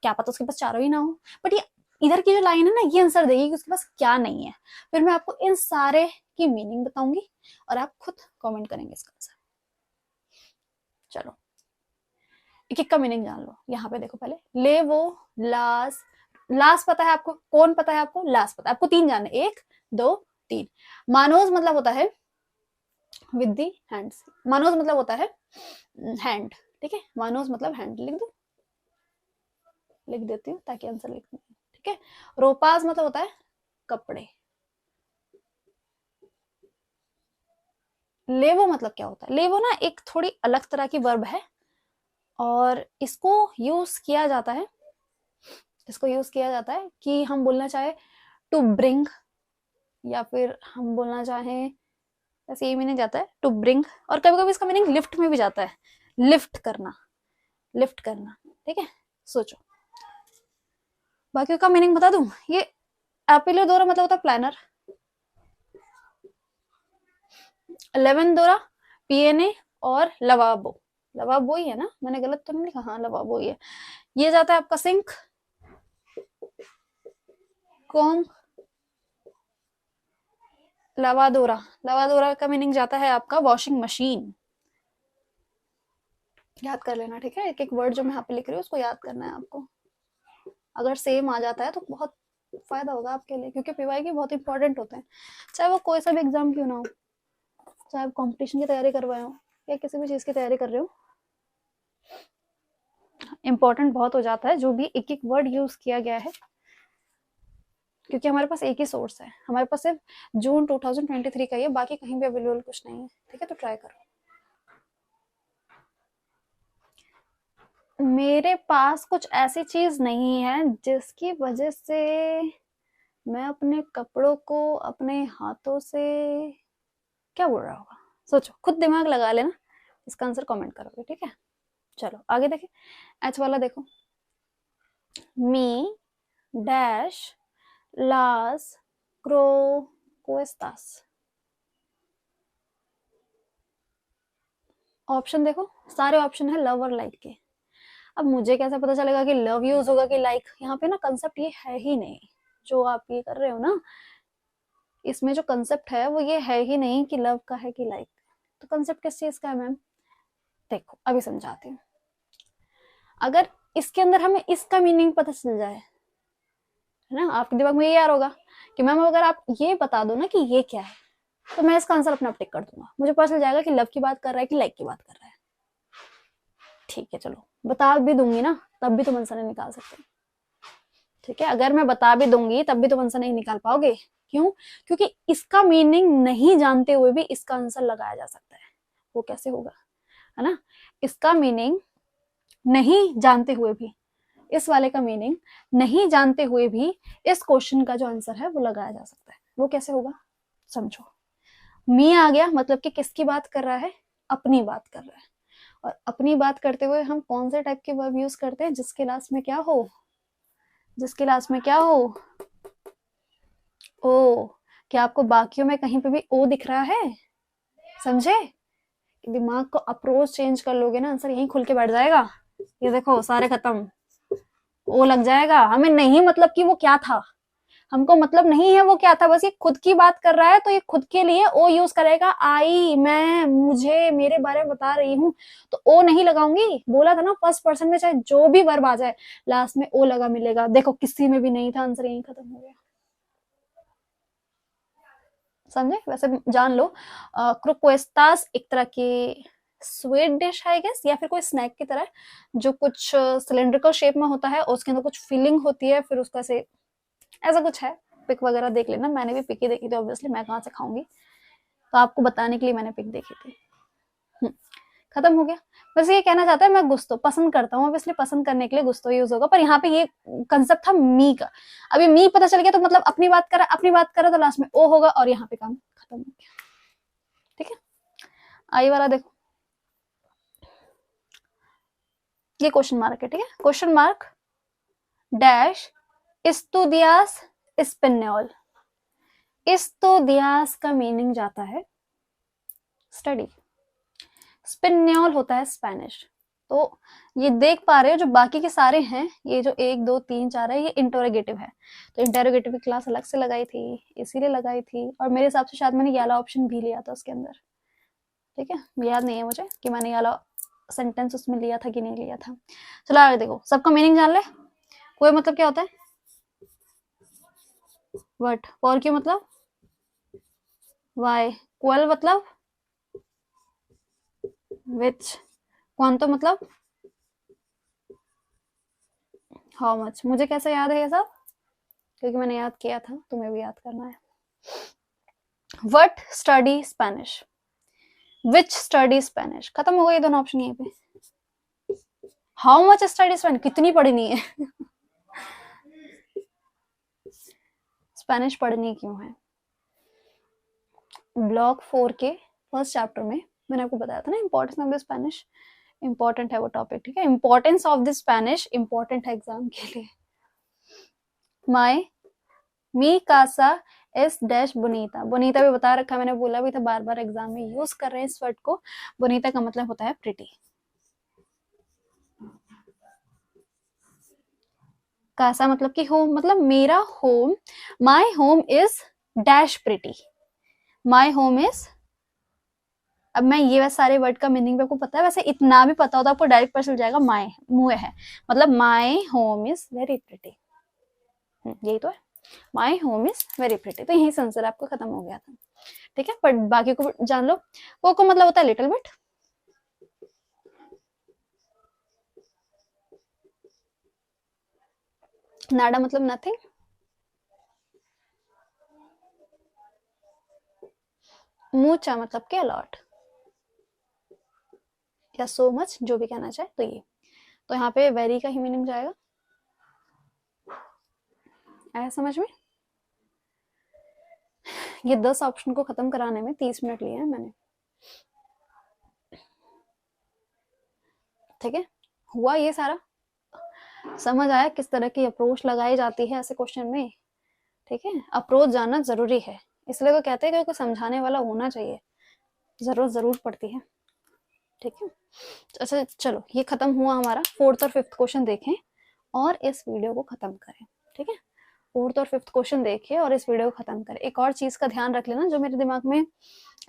क्या पता उसके पास चारों ही ना हो, बट ये इधर की जो लाइन है ना, ये आंसर देगी कि उसके पास क्या नहीं है। फिर मैं आपको इन सारे की मीनिंग बताऊंगी और आप खुद कमेंट करेंगे इसका आंसर। चलो एक एक का मीनिंग जान लो। यहाँ पे देखो, पहले ले वो, लास, लास पता है आपको? कौन पता है आपको? लास पता है आपको? तीन जाने, 1 2 3। मानोज मतलब होता है विद दी हैंड्स, मानोज मतलब होता है हैंड, ठीक है, मानोज मतलब हैंड। लिख दो, लिख देती हूँ ताकि आंसर लिख, ठीक है। रोपाज मतलब होता है कपड़े। लेवो मतलब क्या होता है? लेवो ना एक थोड़ी अलग तरह की वर्ब है और इसको यूज किया जाता है, इसको यूज किया जाता है कि हम बोलना चाहे टू ब्रिंग, या फिर हम बोलना चाहें, वैसे ये मीनिंग जाता है टू ब्रिंग, और कभी कभी इसका मीनिंग लिफ्ट में भी जाता है, लिफ्ट करना, लिफ्ट करना, ठीक है। सोचो, बाकी का मीनिंग बता दूं। ये एपिलोडोरा मतलब होता है प्लानर, 11 पीएनए और लवाबो, लवाबो ही है ना, मैंने गलत तो नहीं लिखा? हाँ लवाबो ही है। ये जाता है आपका सिंक, कॉम, लवादोरा, लवादोरा का मीनिंग जाता है आपका वॉशिंग मशीन। याद कर लेना, ठीक है, एक एक वर्ड जो मैं यहाँ पे लिख रही हूँ उसको याद करना है आपको। अगर सेम आ जाता है तो बहुत फायदा होगा आपके लिए, क्योंकि पीवाई के बहुत इंपॉर्टेंट होते हैं, चाहे वो कोई सा भी एग्जाम क्यों ना हो, चाहे आप कॉम्पिटिशन की तैयारी कर रहे हो या किसी भी चीज की तैयारी कर रहे हो, इंपॉर्टेंट बहुत हो जाता है जो भी एक एक वर्ड यूज किया गया है, क्योंकि हमारे पास एक ही सोर्स है, हमारे पास सिर्फ जून 2023 का ही है, बाकी कहीं भी अवेलेबल कुछ नहीं है, ठीक है। तो ट्राई करो। मेरे पास कुछ ऐसी चीज नहीं है जिसकी वजह से मैं अपने कपड़ों को अपने हाथों से, क्या बोल रहा होगा? सोचो, खुद दिमाग लगा लेना, इसका आंसर कमेंट करोगे, ठीक है। चलो आगे देखें, एच वाला देखो, मी डैश लास क्रोकोस्तास। ऑप्शन देखो, सारे ऑप्शन है लव और लाइक के। अब मुझे कैसे पता चलेगा कि लव यूज होगा कि लाइक? यहाँ पे ना कंसेप्ट ये है ही नहीं जो आप ये कर रहे हो ना, इसमें जो कंसेप्ट है वो ये है ही नहीं कि लव का है कि लाइक। तो कंसेप्ट किस चीज का है मैम? देखो अभी समझाती हूँ। अगर इसके अंदर हमें इसका मीनिंग पता चल जाए, है ना, आपके दिमाग में ये यार होगा कि मैम अगर आप ये बता दो ना कि ये क्या है, तो मैं इसका आंसर अपने आप टिक कर दूंगा, मुझे पता चल जाएगा कि लव की बात कर रहा है कि लाइक की बात कर रहा है। ठीक है चलो, बता भी दूंगी ना तब भी तुम आंसर नहीं निकाल सकते। ठीक है, अगर मैं बता भी दूंगी तब भी तुम आंसर नहीं निकाल पाओगे। क्यों? क्योंकि इसका मीनिंग नहीं जानते हुए भी इसका आंसर लगाया जा सकता है। वो कैसे होगा, है ना? इसका मीनिंग नहीं जानते हुए भी, इस वाले का मीनिंग नहीं जानते हुए भी इस क्वेश्चन का जो आंसर है वो लगाया जा सकता है। वो कैसे होगा समझो। मी आ गया मतलब कि किसकी बात कर रहा है? अपनी बात कर रहा है। और अपनी बात करते हुए हम कौन से टाइप के वर्ब यूज करते हैं? जिसके लास्ट में क्या हो? जिसके लास्ट में क्या हो? ओ। क्या आपको बाकियों में कहीं पे भी ओ दिख रहा है? समझे? दिमाग को अप्रोच चेंज कर लोगे ना, आंसर यहीं खुल के बैठ जाएगा। ये देखो सारे खत्म, ओ लग जाएगा। हमें नहीं मतलब कि वो क्या था, हमको मतलब नहीं है वो क्या था, बस ये खुद की बात कर रहा है तो ये खुद के लिए ओ यूज करेगा। आई, मैं, मुझे, मेरे बारे में बता रही हूँ तो ओ नहीं लगाऊंगी। बोला था ना फर्स्ट पर्सन में चाहे जो भी वर्ब आ जाए लास्ट में ओ लगा मिलेगा। देखो किसी में भी नहीं था, आंसर यहीं खत्म हो गया। समझे? वैसे जान लो क्रोकोस्तास एक तरह की स्वीट डिश है आई गेस, या फिर कोई स्नैक की तरह जो कुछ सिलेंड्रिकल शेप में होता है और उसके अंदर कुछ फिलिंग होती है, फिर उसका से ऐसा कुछ है। पिक वगैरह देख लेना, मैंने भी पिक ही देखी थी ऑब्वियसली, मैं कहाँ से खाऊंगी, तो आपको बताने के लिए मैंने पिक देखी थी। खत्म हो गया। बस ये कहना चाहता है मैं गुस्तो पसंद करता हूँ, ऑब्वियसली पसंद करने के लिए गुस्तो यूज होगा, पर यहाँ पे ये कंसेप्ट था मी का। अभी मी पता चल गया तो मतलब अपनी बात कर रहा, अपनी बात कर रहा तो लास्ट में ओ होगा और यहाँ पे काम खत्म हो गया। ठीक है, आई वाला देखो, ये क्वेश्चन मार्क है। ठीक है, क्वेश्चन मार्क डैश इस्तुदियास स्पेन्योल। इस्तुदियास का मीनिंग जाता है स्टडी, स्पेन्योल होता है स्पेनिश। तो ये देख पा रहे हो जो बाकी के सारे हैं, ये जो 1 2 3 4 है ये इंटरोगेटिव है, तो इंटरोगेटिव की क्लास अलग से लगाई थी, इसीलिए लगाई थी। और मेरे हिसाब से शायद मैंने ये वाला ऑप्शन भी लिया था उसके अंदर। ठीक है, याद नहीं है मुझे कि मैंने ये वाला सेंटेंस उसमें लिया था कि नहीं लिया था। चलो आगे देखो, सबका मीनिंग जान ले। कोई मतलब क्या होता है? वट। और क्यों मतलब वाई। क्वेल मतलब विच। क्वांतो मतलब हाउ मच। मुझे कैसे याद है ये सब? क्योंकि मैंने याद किया था, तुम्हें भी याद करना है। What study Spanish, which study Spanish. खत्म हो गए दोनों ऑप्शन यहीं पे। हाउ मच स्टडी स्पेनिश, कितनी पढ़नी है स्पेनिश पढ़नी क्यों है? ब्लॉक 4 के फर्स्ट चैप्टर में मैंने आपको बताया था ना importance of the Spanish. Important है वो टॉपिक। ठीक है, importance of the Spanish important है एग्जाम के लिए। माई मी कासा एस डैश बोनीता। बोनीता भी बता रखा, मैंने बोला भी था, बार बार एग्जाम में यूज कर रहे हैं इस वर्ड को। बोनीता का मतलब होता है प्रिटी। कासा मतलब कि होम, मतलब मेरा home. My home is dash pretty. My home is, अब मैं ये वैसे सारे वर्ड का मीनिंग भी आपको पता है, वैसे इतना भी पता होता है आपको डायरेक्ट पता चल जाएगा। माई मुँह है मतलब my home is very pretty, यही तो है। My home is very pretty, तो यही से आंसर आपको खत्म हो गया था। ठीक है, पर बाकी को जान लो। वो को मतलब होता है लिटिल बिट। नाडा मतलब नथिंग। मूचा मतलब के अलॉट या सो मच, जो भी कहना चाहे। तो ये तो यहाँ पे वेरी का ही मीनिंग जाएगा। आया समझ में? ये 10 ऑप्शन को खत्म कराने में 30 मिनट लिए हैं मैंने। ठीक है, हुआ ये सारा। समझ आया किस तरह की अप्रोच लगाई जाती है ऐसे क्वेश्चन में, ठीक है। अप्रोच जानना जरूरी है, इसलिए तो कहते हैं कि कोई समझाने वाला होना चाहिए, जरूरत जरूर पड़ती है, ठीक है। अच्छा चलो, ये खत्म हुआ हमारा। 4th और 5th क्वेश्चन देखें और इस वीडियो को खत्म करें, ठीक है। 4th और 5th क्वेश्चन देखिए और इस वीडियो को खत्म करें। एक और चीज का ध्यान रख लेना जो मेरे दिमाग में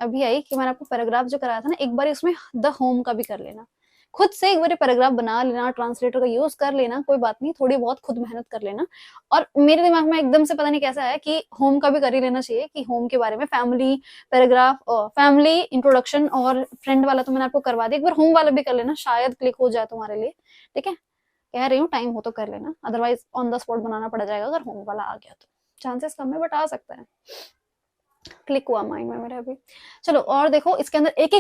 अभी आई, कि मैंने आपको पैराग्राफ जो कराया था ना, एक बार उसमें द होम का भी कर लेना, खुद से एक बार पैराग्राफ बना लेना, ट्रांसलेटर का यूज कर लेना, कोई बात नहीं, थोड़ी बहुत खुद मेहनत कर लेना। और मेरे दिमाग में एकदम से पता नहीं कैसा है कि होम का भी कर ही लेना चाहिए, कि होम के बारे में फैमिली पैराग्राफ, फैमिली इंट्रोडक्शन और फ्रेंड वाला तो मैंने आपको करवा दिया, एक बार होम वाला भी कर लेना, शायद क्लिक हो जाए तुम्हारे लिए, ठीक है। कह रही हूँ टाइम हो तो कर लेना, अदरवाइज ऑन द स्पॉट बनाना पड़ जाएगा अगर होम वाला आ गया तो। चांसेस कम है बट आ सकता है। क्लिक हुआ माइंड में मेरे अभी। चलो और देखो, इसके अंदर एक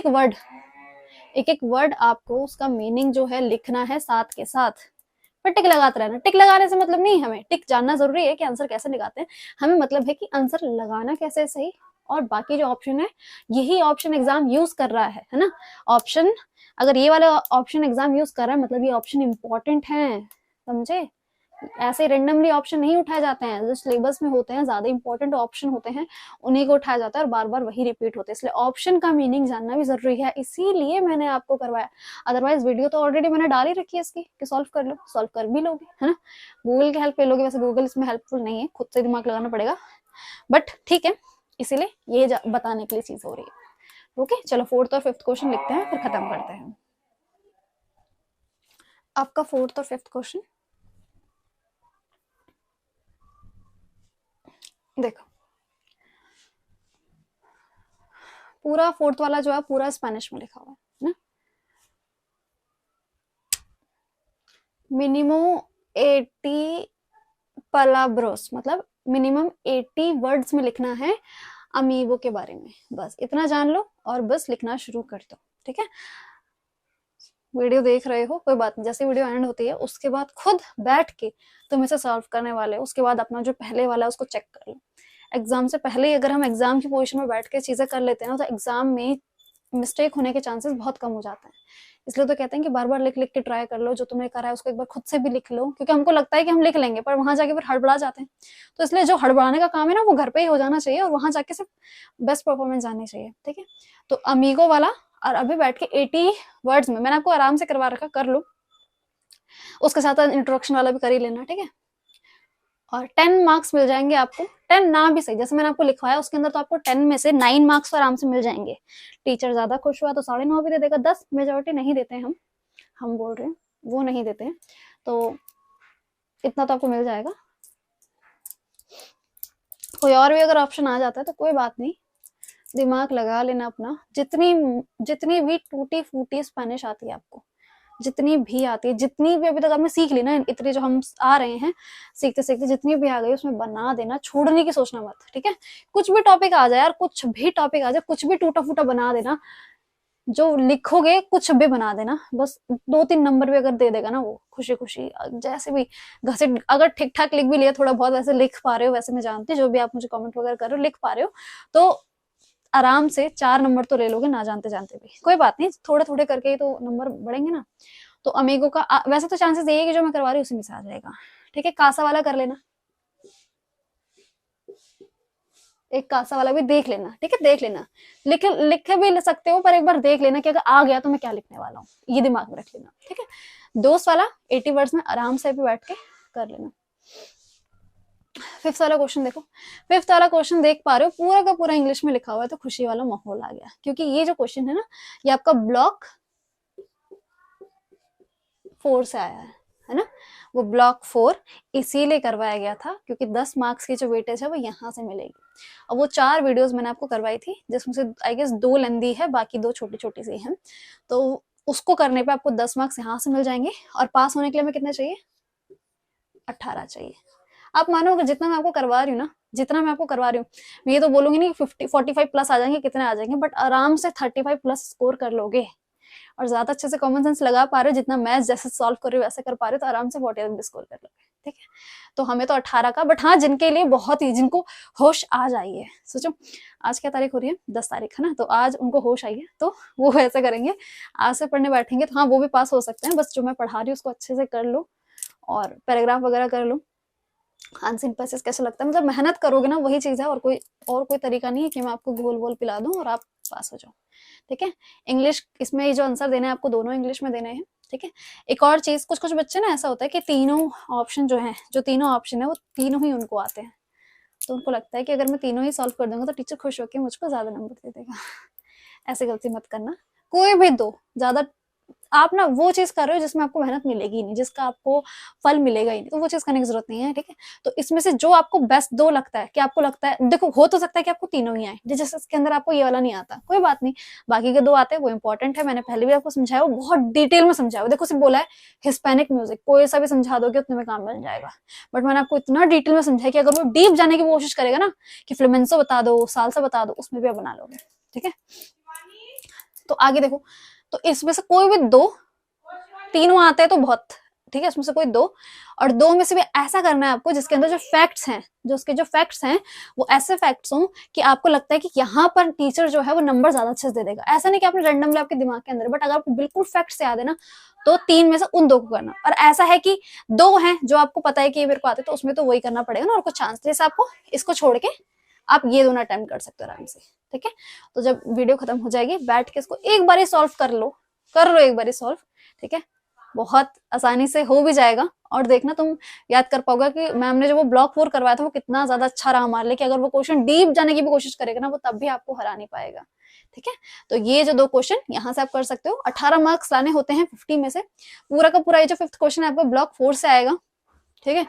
एक वर्ड आपको उसका मीनिंग जो है लिखना है साथ के साथ, पर टिक लगाते रहना। टिक लगाने से मतलब नहीं, हमें टिक जानना जरूरी है कि आंसर कैसे लगाते हैं, हमें मतलब है कि आंसर लगाना कैसे सही। और बाकी जो ऑप्शन है, यही ऑप्शन एग्जाम यूज कर रहा है ना। ऑप्शन, अगर ये वाला ऑप्शन एग्जाम यूज कर रहा है मतलब ये ऑप्शन इंपॉर्टेंट है, समझे। ऐसे रेंडमली ऑप्शन नहीं उठाए जाते हैं, जो सिलेबस में होते हैं ज्यादा इंपॉर्टेंट ऑप्शन होते हैं उन्हीं को उठाया जाता है और बार बार वही रिपीट होते हैं, इसलिए ऑप्शन का मीनिंग जानना भी जरूरी है, इसीलिए मैंने आपको करवाया। अदरवाइज वीडियो तो ऑलरेडी मैंने डाल ही रखी है इसकी कि सॉल्व कर लो, सॉल्व कर भी लोगे, है ना। गूगल की हेल्प ले लोगे, वैसे गूगल इसमें हेल्पफुल नहीं है, खुद से दिमाग लगाना पड़ेगा, बट ठीक है, इसीलिए ये बताने के लिए चीज हो रही है। ओके चलो 4th और 5th क्वेश्चन लिखते हैं फिर खत्म करते हैं। आपका 4th और 5th क्वेश्चन देखो, पूरा 4th वाला जो है पूरा स्पेनिश में लिखा हुआ है ना। मिनिमम 80 पलाब्रोस, मतलब मिनिमम 80 वर्ड्स में लिखना है अमीबो के बारे में, बस इतना जान लो और बस लिखना शुरू कर दो, ठीक है। वीडियो देख रहे हो कोई बात नहीं, जैसे वीडियो एंड होती है उसके बाद खुद बैठ के तुम इसे सॉल्व करने वाले हो, उसके बाद अपना जो पहले वाला है उसको चेक कर लो। एग्जाम से पहले अगर हम एग्जाम की पोजीशन में बैठ के चीजें कर लेते हैं ना, तो एग्जाम में मिस्टेक होने के चांसेस बहुत कम हो जाते हैं। इसलिए तो कहते हैं कि बार बार लिख लिख के ट्राई कर लो, जो तुमने करा है उसको एक बार खुद से भी लिख लो, क्योंकि हमको लगता है कि हम लिख लेंगे पर वहां जाके फिर हड़बड़ा जाते हैं। तो इसलिए जो हड़बड़ाने का काम है ना वो घर पे ही हो जाना चाहिए और वहां जाके सिर्फ बेस्ट परफॉर्मेंस आनी चाहिए, ठीक है। तो अमीगो वाला और अभी बैठ के 80 वर्ड्स में मैंने आपको आराम से करवा रखा, कर लो, उसके साथ इंट्रोडक्शन वाला भी कर ही लेना, ठीक है। और 10 मार्क्स मिल जाएंगे आपको, 10 ना भी सही, जैसे मैंने आपको लिखवाया उसके अंदर तो आपको 10 में से 9 मार्क्स तो आराम से मिल जाएंगे। टीचर ज्यादा खुश हुआ तो 9.5 भी दे देगा, 10 मेजोरिटी नहीं देते हैं हम बोल रहे हैं वो नहीं देते हैं, तो इतना तो आपको मिल जाएगा। कोई और भी अगर ऑप्शन आ जाता है तो कोई बात नहीं, दिमाग लगा लेना अपना। जितनी भी टूटी फूटी स्पेनिश आती है आपको, जितनी भी आती है, जितनी भी अभी तक आपने सीख ली ना, इतनी जो हम आ रहे हैं सीखते सीखते जितनी भी आ गई उसमें बना देना, छोड़ने की सोचना मत, ठीक है। कुछ भी टॉपिक आ जाए यार, कुछ भी टॉपिक आ जाए, कुछ भी टूटा फूटा बना देना, जो लिखोगे कुछ भी बना देना, बस 2-3 नंबर भी अगर दे देगा ना वो खुशी खुशी, जैसे भी घसे, अगर ठीक ठाक लिख भी लिया, थोड़ा बहुत वैसे लिख पा रहे हो, वैसे मैं जानती हूँ जो भी आप मुझे कमेंट वगैरह कर रहे हो लिख पा रहे हो, तो आराम से 4 नंबर तो ले लोगे ना जानते जानते भी, कोई बात नहीं, थोड़े थोड़े करके ही तो नंबर बढ़ेंगे ना। तो अमीगो का वैसे तो चांसेस यही है कि जो मैं करवा रही हूँ उसी में से आ जाएगा, ठीक है। कासा वाला कर लेना, एक कासा वाला भी देख लेना, ठीक है, देख लेना, लिख भी ले सकते हो पर एक बार देख लेना कि अगर आ गया तो मैं क्या लिखने वाला हूँ, ये दिमाग में रख लेना, ठीक है। दोस्त वाला 80 वर्ड्स में आराम से भी बैठ के कर लेना। 5th वाला क्वेश्चन देखो, 5th वाला क्वेश्चन देख पा रहे हो पूरा का पूरा इंग्लिश में लिखा हुआ है, तो खुशी वाला माहौल आ गया, क्योंकि ये जो क्वेश्चन है ना ये आपका ब्लॉक 4 से आया है ना। वो ब्लॉक 4 इसीलिए करवाया गया था क्योंकि 10 मार्क्स की जो वेटेज है वो यहाँ से मिलेगी। और वो 4 वीडियोस मैंने आपको करवाई थी जिसमें से आई गेस 2 लेंदी है, बाकी 2 छोटी छोटी सी हैं, तो उसको करने पे आपको 10 मार्क्स यहाँ से मिल जाएंगे। और पास होने के लिए हमें कितने चाहिए, 18 चाहिए। आप मानोगे जितना मैं आपको करवा रही हूँ ना, जितना मैं आपको करवा रही हूँ, मैं ये तो बोलूंगी नहीं 45 प्लस आ जाएंगे, कितने आ जाएंगे, बट आराम से 35 प्लस स्कोर कर लोगे और ज्यादा अच्छे से कॉमन सेंस लगा पा रहे हो, जितना मैथ्स जैसे सॉल्व कर रहे हो वैसे कर पा रहे हो, तो आराम से 47 भी स्कोर कर लोगे, ठीक है। तो हमें तो 18 का, बट हाँ जिनके लिए बहुत ही, जिनको होश आ जाइए, सोचो आज क्या तारीख हो रही है, 10 तारीख है ना, तो आज उनको होश आई है तो वो ऐसे करेंगे, आज से पढ़ने बैठेंगे तो हाँ वो भी पास हो सकते हैं, बस जो मैं पढ़ा रही हूँ उसको अच्छे से कर लो और पैराग्राफ वगैरह कर लो, अनसीन पैसेज कैसा लगता है, मतलब मेहनत करोगे ना वही चीज है, और कोई तरीका नहीं है कि मैं आपको घोल वोल पिला दूं और आप पास हो जाओ। ठीक है, इंग्लिश इसमें ये जो आंसर देने हैं आपको दोनों इंग्लिश में देने हैं। ठीक है, एक और चीज, कुछ कुछ बच्चे ना ऐसा होता है कि तीनों ऑप्शन जो है, जो तीनों ऑप्शन है वो तीनों ही उनको आते हैं, तो उनको लगता है कि अगर मैं तीनों ही सॉल्व कर दूंगा तो टीचर खुश होकर मुझको ज्यादा नंबर दे देगा। ऐसे गलती मत करना, कोई भी दो, ज्यादा आप ना वो चीज कर रहे हो जिसमें आपको मेहनत मिलेगी नहीं, जिसका आपको फल मिलेगा ही नहीं, तो वो चीज करने की जरूरत नहीं है। ठीक है, तो इसमें से जो आपको बेस्ट दो लगता है, कि आपको लगता है, देखो हो तो सकता है कि आपको तीनों ही आए, जिसके अंदर आपको ये वाला नहीं आता, कोई बात नहीं, बाकी के दो आते हैं वो इंपॉर्टेंट है, मैंने पहले भी आपको समझाया, वो बहुत डिटेल में समझाया। देखो सिर्फ बोला है हिस्पैनिक म्यूजिक, कोई सा भी समझा दोगे उतने में काम मिल जाएगा, बट मैंने आपको इतना डिटेल में समझाया कि अगर वो डीप जाने की कोशिश करेगा ना, कि फ्लेमेंसो बता दो, सालसा बता दो, उसमें भी आप बना लोगे। ठीक है, तो आगे देखो, तो इसमें से कोई भी दो, तीनों आते हैं तो बहुत, ठीक है, इसमें से कोई दो, और दो में से भी ऐसा करना है आपको जिसके अंदर जो फैक्ट्स हैं, जो उसके जो फैक्ट्स हैं वो ऐसे फैक्ट्स हों कि आपको लगता है कि यहाँ पर टीचर जो है वो नंबर ज्यादा अच्छे से दे देगा। ऐसा नहीं कि आपने रैंडमली आपके दिमाग के अंदर, बट अगर आपको बिल्कुल फैक्ट्स याद है ना, तो तीन में से उन दो को करना, और ऐसा है कि दो हैं जो आपको पता है कि ये मेरे को आते, तो उसमें तो वही करना पड़ेगा ना, और कुछ चांस, जैसे आपको इसको छोड़ के आप ये दोनों अटेम्प्ट कर सकते हो आराम से। ठीक है, तो जब वीडियो खत्म हो जाएगी बैठ के इसको एक बार सॉल्व कर लो एक बार सॉल्व। ठीक है, बहुत आसानी से हो भी जाएगा, और देखना तुम याद कर पाओगे कि मैम ने जो वो ब्लॉक 4 करवाया था वो कितना ज्यादा अच्छा रहा हमारे लिए, कि अगर वो क्वेश्चन डीप जाने की भी कोशिश करेगा ना वो तब भी आपको हरा नहीं पाएगा। ठीक है, तो ये जो दो क्वेश्चन यहाँ से आप कर सकते हो, 18 मार्क्स लाने होते हैं 50 में से, पूरा का पूरा ये जो 5th क्वेश्चन है आपका ब्लॉक 4 से आएगा। ठीक है,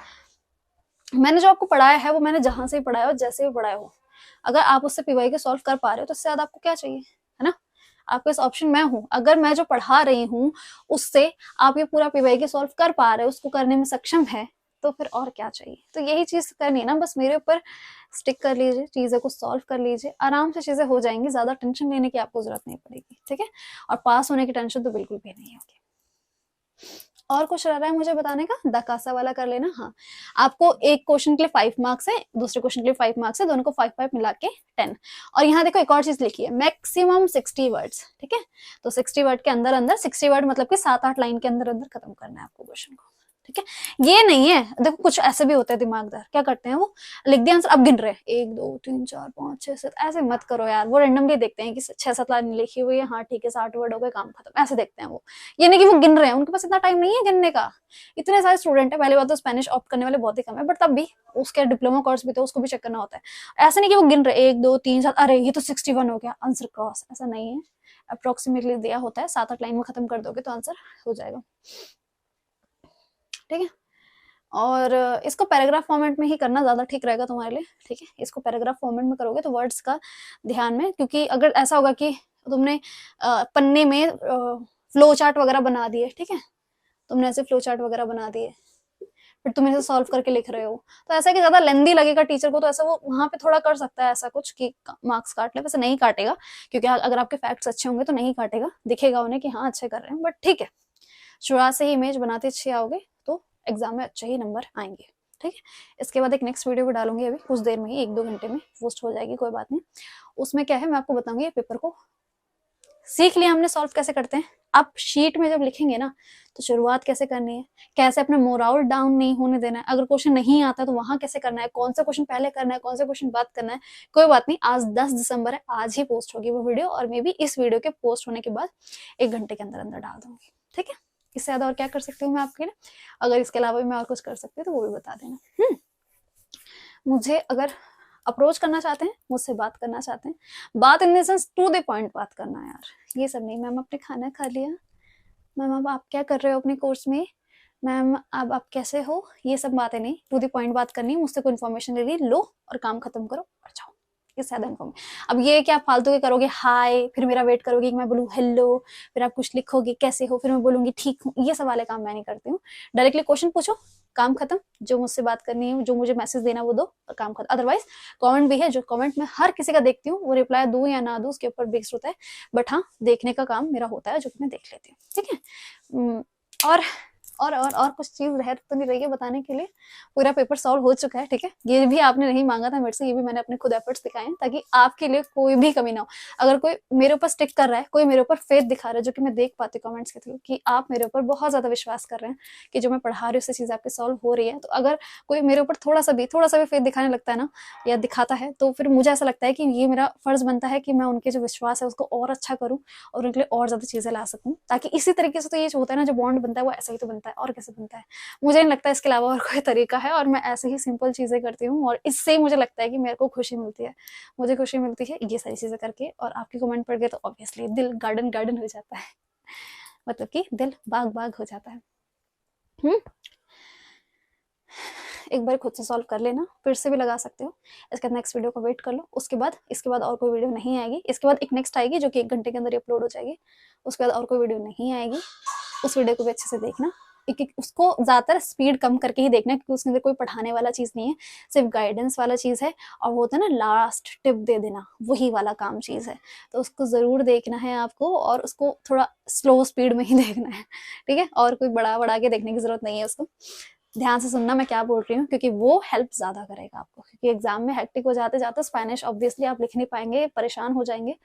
मैंने जो आपको पढ़ाया है वो मैंने जहां से भी पढ़ाया हो, जैसे भी पढ़ाया हो, अगर आप उससे पीवाई के सॉल्व कर पा रहे हो तो इससे ज्यादा आपको क्या चाहिए, है ना। आपके पास ऑप्शन मैं हूं, अगर मैं जो पढ़ा रही हूँ उससे आप ये पूरा पीवाई के सॉल्व कर पा रहे हो, उसको करने में सक्षम है, तो फिर और क्या चाहिए। तो यही चीज करनी है ना, बस मेरे ऊपर स्टिक कर लीजिए, चीजें को सॉल्व कर लीजिए, आराम से चीजें हो जाएंगी, ज्यादा टेंशन लेने की आपको जरूरत नहीं पड़ेगी। ठीक है, और पास होने की टेंशन तो बिल्कुल भी नहीं होगी। और कुछ रह रहा है मुझे बताने का, दकासा वाला कर लेना। हाँ, आपको एक क्वेश्चन के लिए 5 मार्क्स है, दूसरे क्वेश्चन के लिए 5 मार्क्स है, दोनों को 5-5 मिला के 10। और यहाँ देखो एक और चीज लिखी है, मैक्सिमम 60 वर्ड्स। ठीक है, तो 60 वर्ड के अंदर अंदर, 60 वर्ड मतलब कि 7-8 लाइन के अंदर अंदर खत्म करना है आपको क्वेश्चन को। ठीक है, ये नहीं है, देखो कुछ ऐसे भी होते हैं दिमागदार, क्या करते हैं वो लिख दिया आंसर, अब गिन रहे हैं 1 2 3 4 5 6 7, ऐसे मत करो यार। वो रैंडमली देखते हैं कि 6-7 लाइन लिखी हुई है, हाँ ठीक है 60 वर्ड हो गए काम खत्म, ऐसे देखते हैं वो, ये नहीं कि वो गिन रहे हैं, उनके पास इतना टाइम नहीं है गिनने का। इतने सारे स्टूडेंट है, पहली बात तो स्पेनिश ऑप्ट करने वाले बहुत ही कम है, बट तब भी उसके डिप्लोमा कोर्स भी थे, उसको भी चेक करना होता है। ऐसा नहीं कि वो गिन रहे 1 2 3 7, अरे ये तो 61 हो गया आंसर क्रॉस, ऐसा नहीं है। अप्रोक्सीमेटली दिया होता है, 7-8 लाइन में खत्म कर दोगे तो आंसर हो जाएगा। ठीक है, और इसको पैराग्राफ फॉर्मेट में ही करना ज्यादा ठीक रहेगा तुम्हारे लिए। ठीक है, इसको पैराग्राफ फॉर्मेट में करोगे तो वर्ड्स का ध्यान में, क्योंकि अगर ऐसा होगा कि तुमने पन्ने में फ्लो चार्ट वगैरह बना दिए, ठीक है, तुमने ऐसे फ्लो चार्ट वगैरह बना दिए, फिर तुम इसे सॉल्व करके लिख रहे हो, तो ऐसा कि ज्यादा लेंदी लगेगा टीचर को, तो ऐसा वो वहां पे थोड़ा कर सकता है ऐसा कुछ कि मार्क्स काट ले, वैसे नहीं काटेगा, क्योंकि अगर आपके फैक्ट्स अच्छे होंगे तो नहीं काटेगा, दिखेगा उन्हें कि हाँ अच्छे कर रहे हैं। बट ठीक है, शुरुआत से ही इमेज बनाते अच्छे आओगे तो एग्जाम में अच्छे ही नंबर आएंगे। ठीक है, इसके बाद एक नेक्स्ट वीडियो भी डालूंगी, अभी कुछ देर में ही, 1-2 घंटे में पोस्ट हो जाएगी, कोई बात नहीं। उसमें क्या है मैं आपको बताऊंगी, पेपर को सीख लिया हमने सॉल्व कैसे करते हैं। आप शीट में जब लिखेंगे ना तो शुरुआत कैसे करनी है, कैसे अपने मोराल डाउन नहीं होने देना है, अगर क्वेश्चन नहीं आता तो वहां कैसे करना है, कौन सा क्वेश्चन पहले करना है, कौन सा क्वेश्चन बाद करना है, कोई बात नहीं। आज 10 दिसंबर है, आज ही पोस्ट होगी वो वीडियो, और मे बी इस वीडियो के पोस्ट होने के बाद 1 घंटे के अंदर अंदर डाल दूंगी। ठीक है, इससे ज्यादा और क्या कर सकती हूँ मैं आपके लिए, अगर इसके अलावा भी मैं और कुछ कर सकती हूँ तो वो भी बता देना। मुझे अगर अप्रोच करना चाहते हैं, मुझसे बात करना चाहते हैं, बात in the sense to the point बात करना है यार, ये सब नहीं मैम आपने खाना खा लिया, मैम अब आप क्या कर रहे हो अपने कोर्स में, मैम अब आप कैसे हो, ये सब बातें नहीं, टू द पॉइंट बात करनी है। मुझसे कोई इन्फॉर्मेशन ले ली, लो और काम खत्म करो और जाओ, ये ज्यादा इन्फॉर्मेशन। अब ये क्या फालतू के करोगे, हाय फिर मेरा वेट करोगे कि मैं बोलूँ हेलो, फिर आप कुछ लिखोगे कैसे हो, फिर मैं बोलूंगी ठीक हूँ, ये सब वाले काम मैं नहीं करती हूँ। डायरेक्टली क्वेश्चन पूछो, काम खत्म, जो मुझसे बात करनी है, जो मुझे मैसेज देना वो दो और काम खत्म। अदरवाइज कमेंट भी है, जो कमेंट मैं हर किसी का देखती हूँ, वो रिप्लाई दूं या ना दूं उसके ऊपर बेस्ड होता है, बट हाँ देखने का काम मेरा होता है, जो कि मैं देख लेती हूँ। ठीक है, और कुछ चीज रह तो नहीं रही है बताने के लिए। पूरा पेपर सॉल्व हो चुका है, ठीक है। ये भी आपने नहीं मांगा था मेरे से, ये भी मैंने अपने खुद एफर्ट्स दिखाए हैं ताकि आपके लिए कोई भी कमी ना हो। अगर कोई मेरे ऊपर स्टिक कर रहा है, कोई मेरे ऊपर फेथ दिखा रहा है, जो कि मैं देख पाती हूँ कमेंट्स के थ्रू कि आप मेरे ऊपर बहुत ज्यादा विश्वास कर रहे हैं कि जो मैं पढ़ा रही हूँ उससे चीज आपकी सॉल्व हो रही है, तो अगर कोई मेरे ऊपर थोड़ा सा भी फेथ दिखाने लगता है ना, या दिखाता है, तो फिर मुझे ऐसा लगता है कि ये मेरा फर्ज बनता है कि मैं उनके जो विश्वास है उसको और अच्छा करूँ और उनके लिए और ज्यादा चीजें ला सकूं, ताकि इसी तरीके से तो ये होता है ना, जो बॉन्ड बनता है वो ऐसा ही तो बनता है, और कैसे बनता है। मुझे नहीं लगता इसके अलावा और कोई तरीका है, और मैं ऐसे ही सिंपल चीजें करती हूँ और इससे ही मुझे लगता है कि मेरे को खुशी मिलती है। मुझे खुशी मिलती है ये सारी चीजें करके, और आपकी कमेंट पढ़ के तो ऑब्वियसली दिल गार्डन गार्डन हो जाता है, मतलब कि दिल बाग बाग हो जाता है। एक बार खुद से सॉल्व कर लेना, फिर से भी लगा सकते हो। इसके बाद नेक्स्ट वीडियो को वेट कर लो, इसके बाद और कोई वीडियो नहीं आएगी। इसके बाद एक नेक्स्ट आएगी जो कि 1 घंटे के अंदर अपलोड हो जाएगी। उसके बाद और कोई वीडियो नहीं आएगी। उस वीडियो को भी अच्छे से देखना, उसको ज्यादातर स्पीड कम करके ही देखना, क्योंकि उसके अंदर कोई पढ़ाने वाला चीज नहीं है, सिर्फ गाइडेंस वाला चीज है। और वो होता है ना लास्ट टिप दे देना, वही वाला काम चीज है। तो उसको जरूर देखना है आपको, और उसको थोड़ा स्लो स्पीड में ही देखना है, ठीक है। और कोई बढ़ा के देखने की जरूरत नहीं है। उसको ध्यान से सुनना मैं क्या बोल रही हूँ, क्योंकि वो हेल्प ज्यादा करेगा आपको। क्योंकि एग्जाम में हेक्टिक हो जाते जाते स्पेनिश ऑब्वियसली आप लिख नहीं पाएंगे, परेशान हो जाएंगे।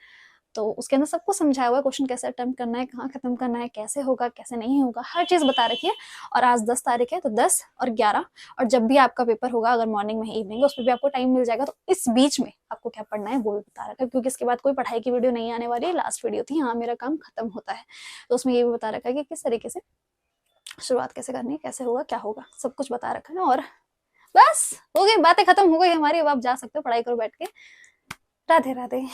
तो उसके अंदर सब कुछ समझाया हुआ है, क्वेश्चन कैसे अटेम्प्ट करना है, कहाँ खत्म करना है, कैसे होगा कैसे नहीं होगा, हर चीज बता रखी है। और आज 10 तारीख है, तो 10 और 11, और जब भी आपका पेपर होगा, अगर मॉर्निंग में इवनिंग, उस पर भी आपको टाइम मिल जाएगा। तो इस बीच में आपको क्या पढ़ना है वो भी बता रखा है, क्योंकि इसके बाद कोई पढ़ाई की वीडियो नहीं आने वाली। लास्ट वीडियो थी हाँ मेरा काम खत्म होता है, तो उसमें ये भी बता रखा है कि किस तरीके से शुरुआत कैसे करनी है, कैसे होगा क्या होगा, सब कुछ बता रखा है। और बस हो गई बातें, खत्म हो गई हमारी। अब आप जा सकते हो, पढ़ाई करो बैठ के। राधे राधे।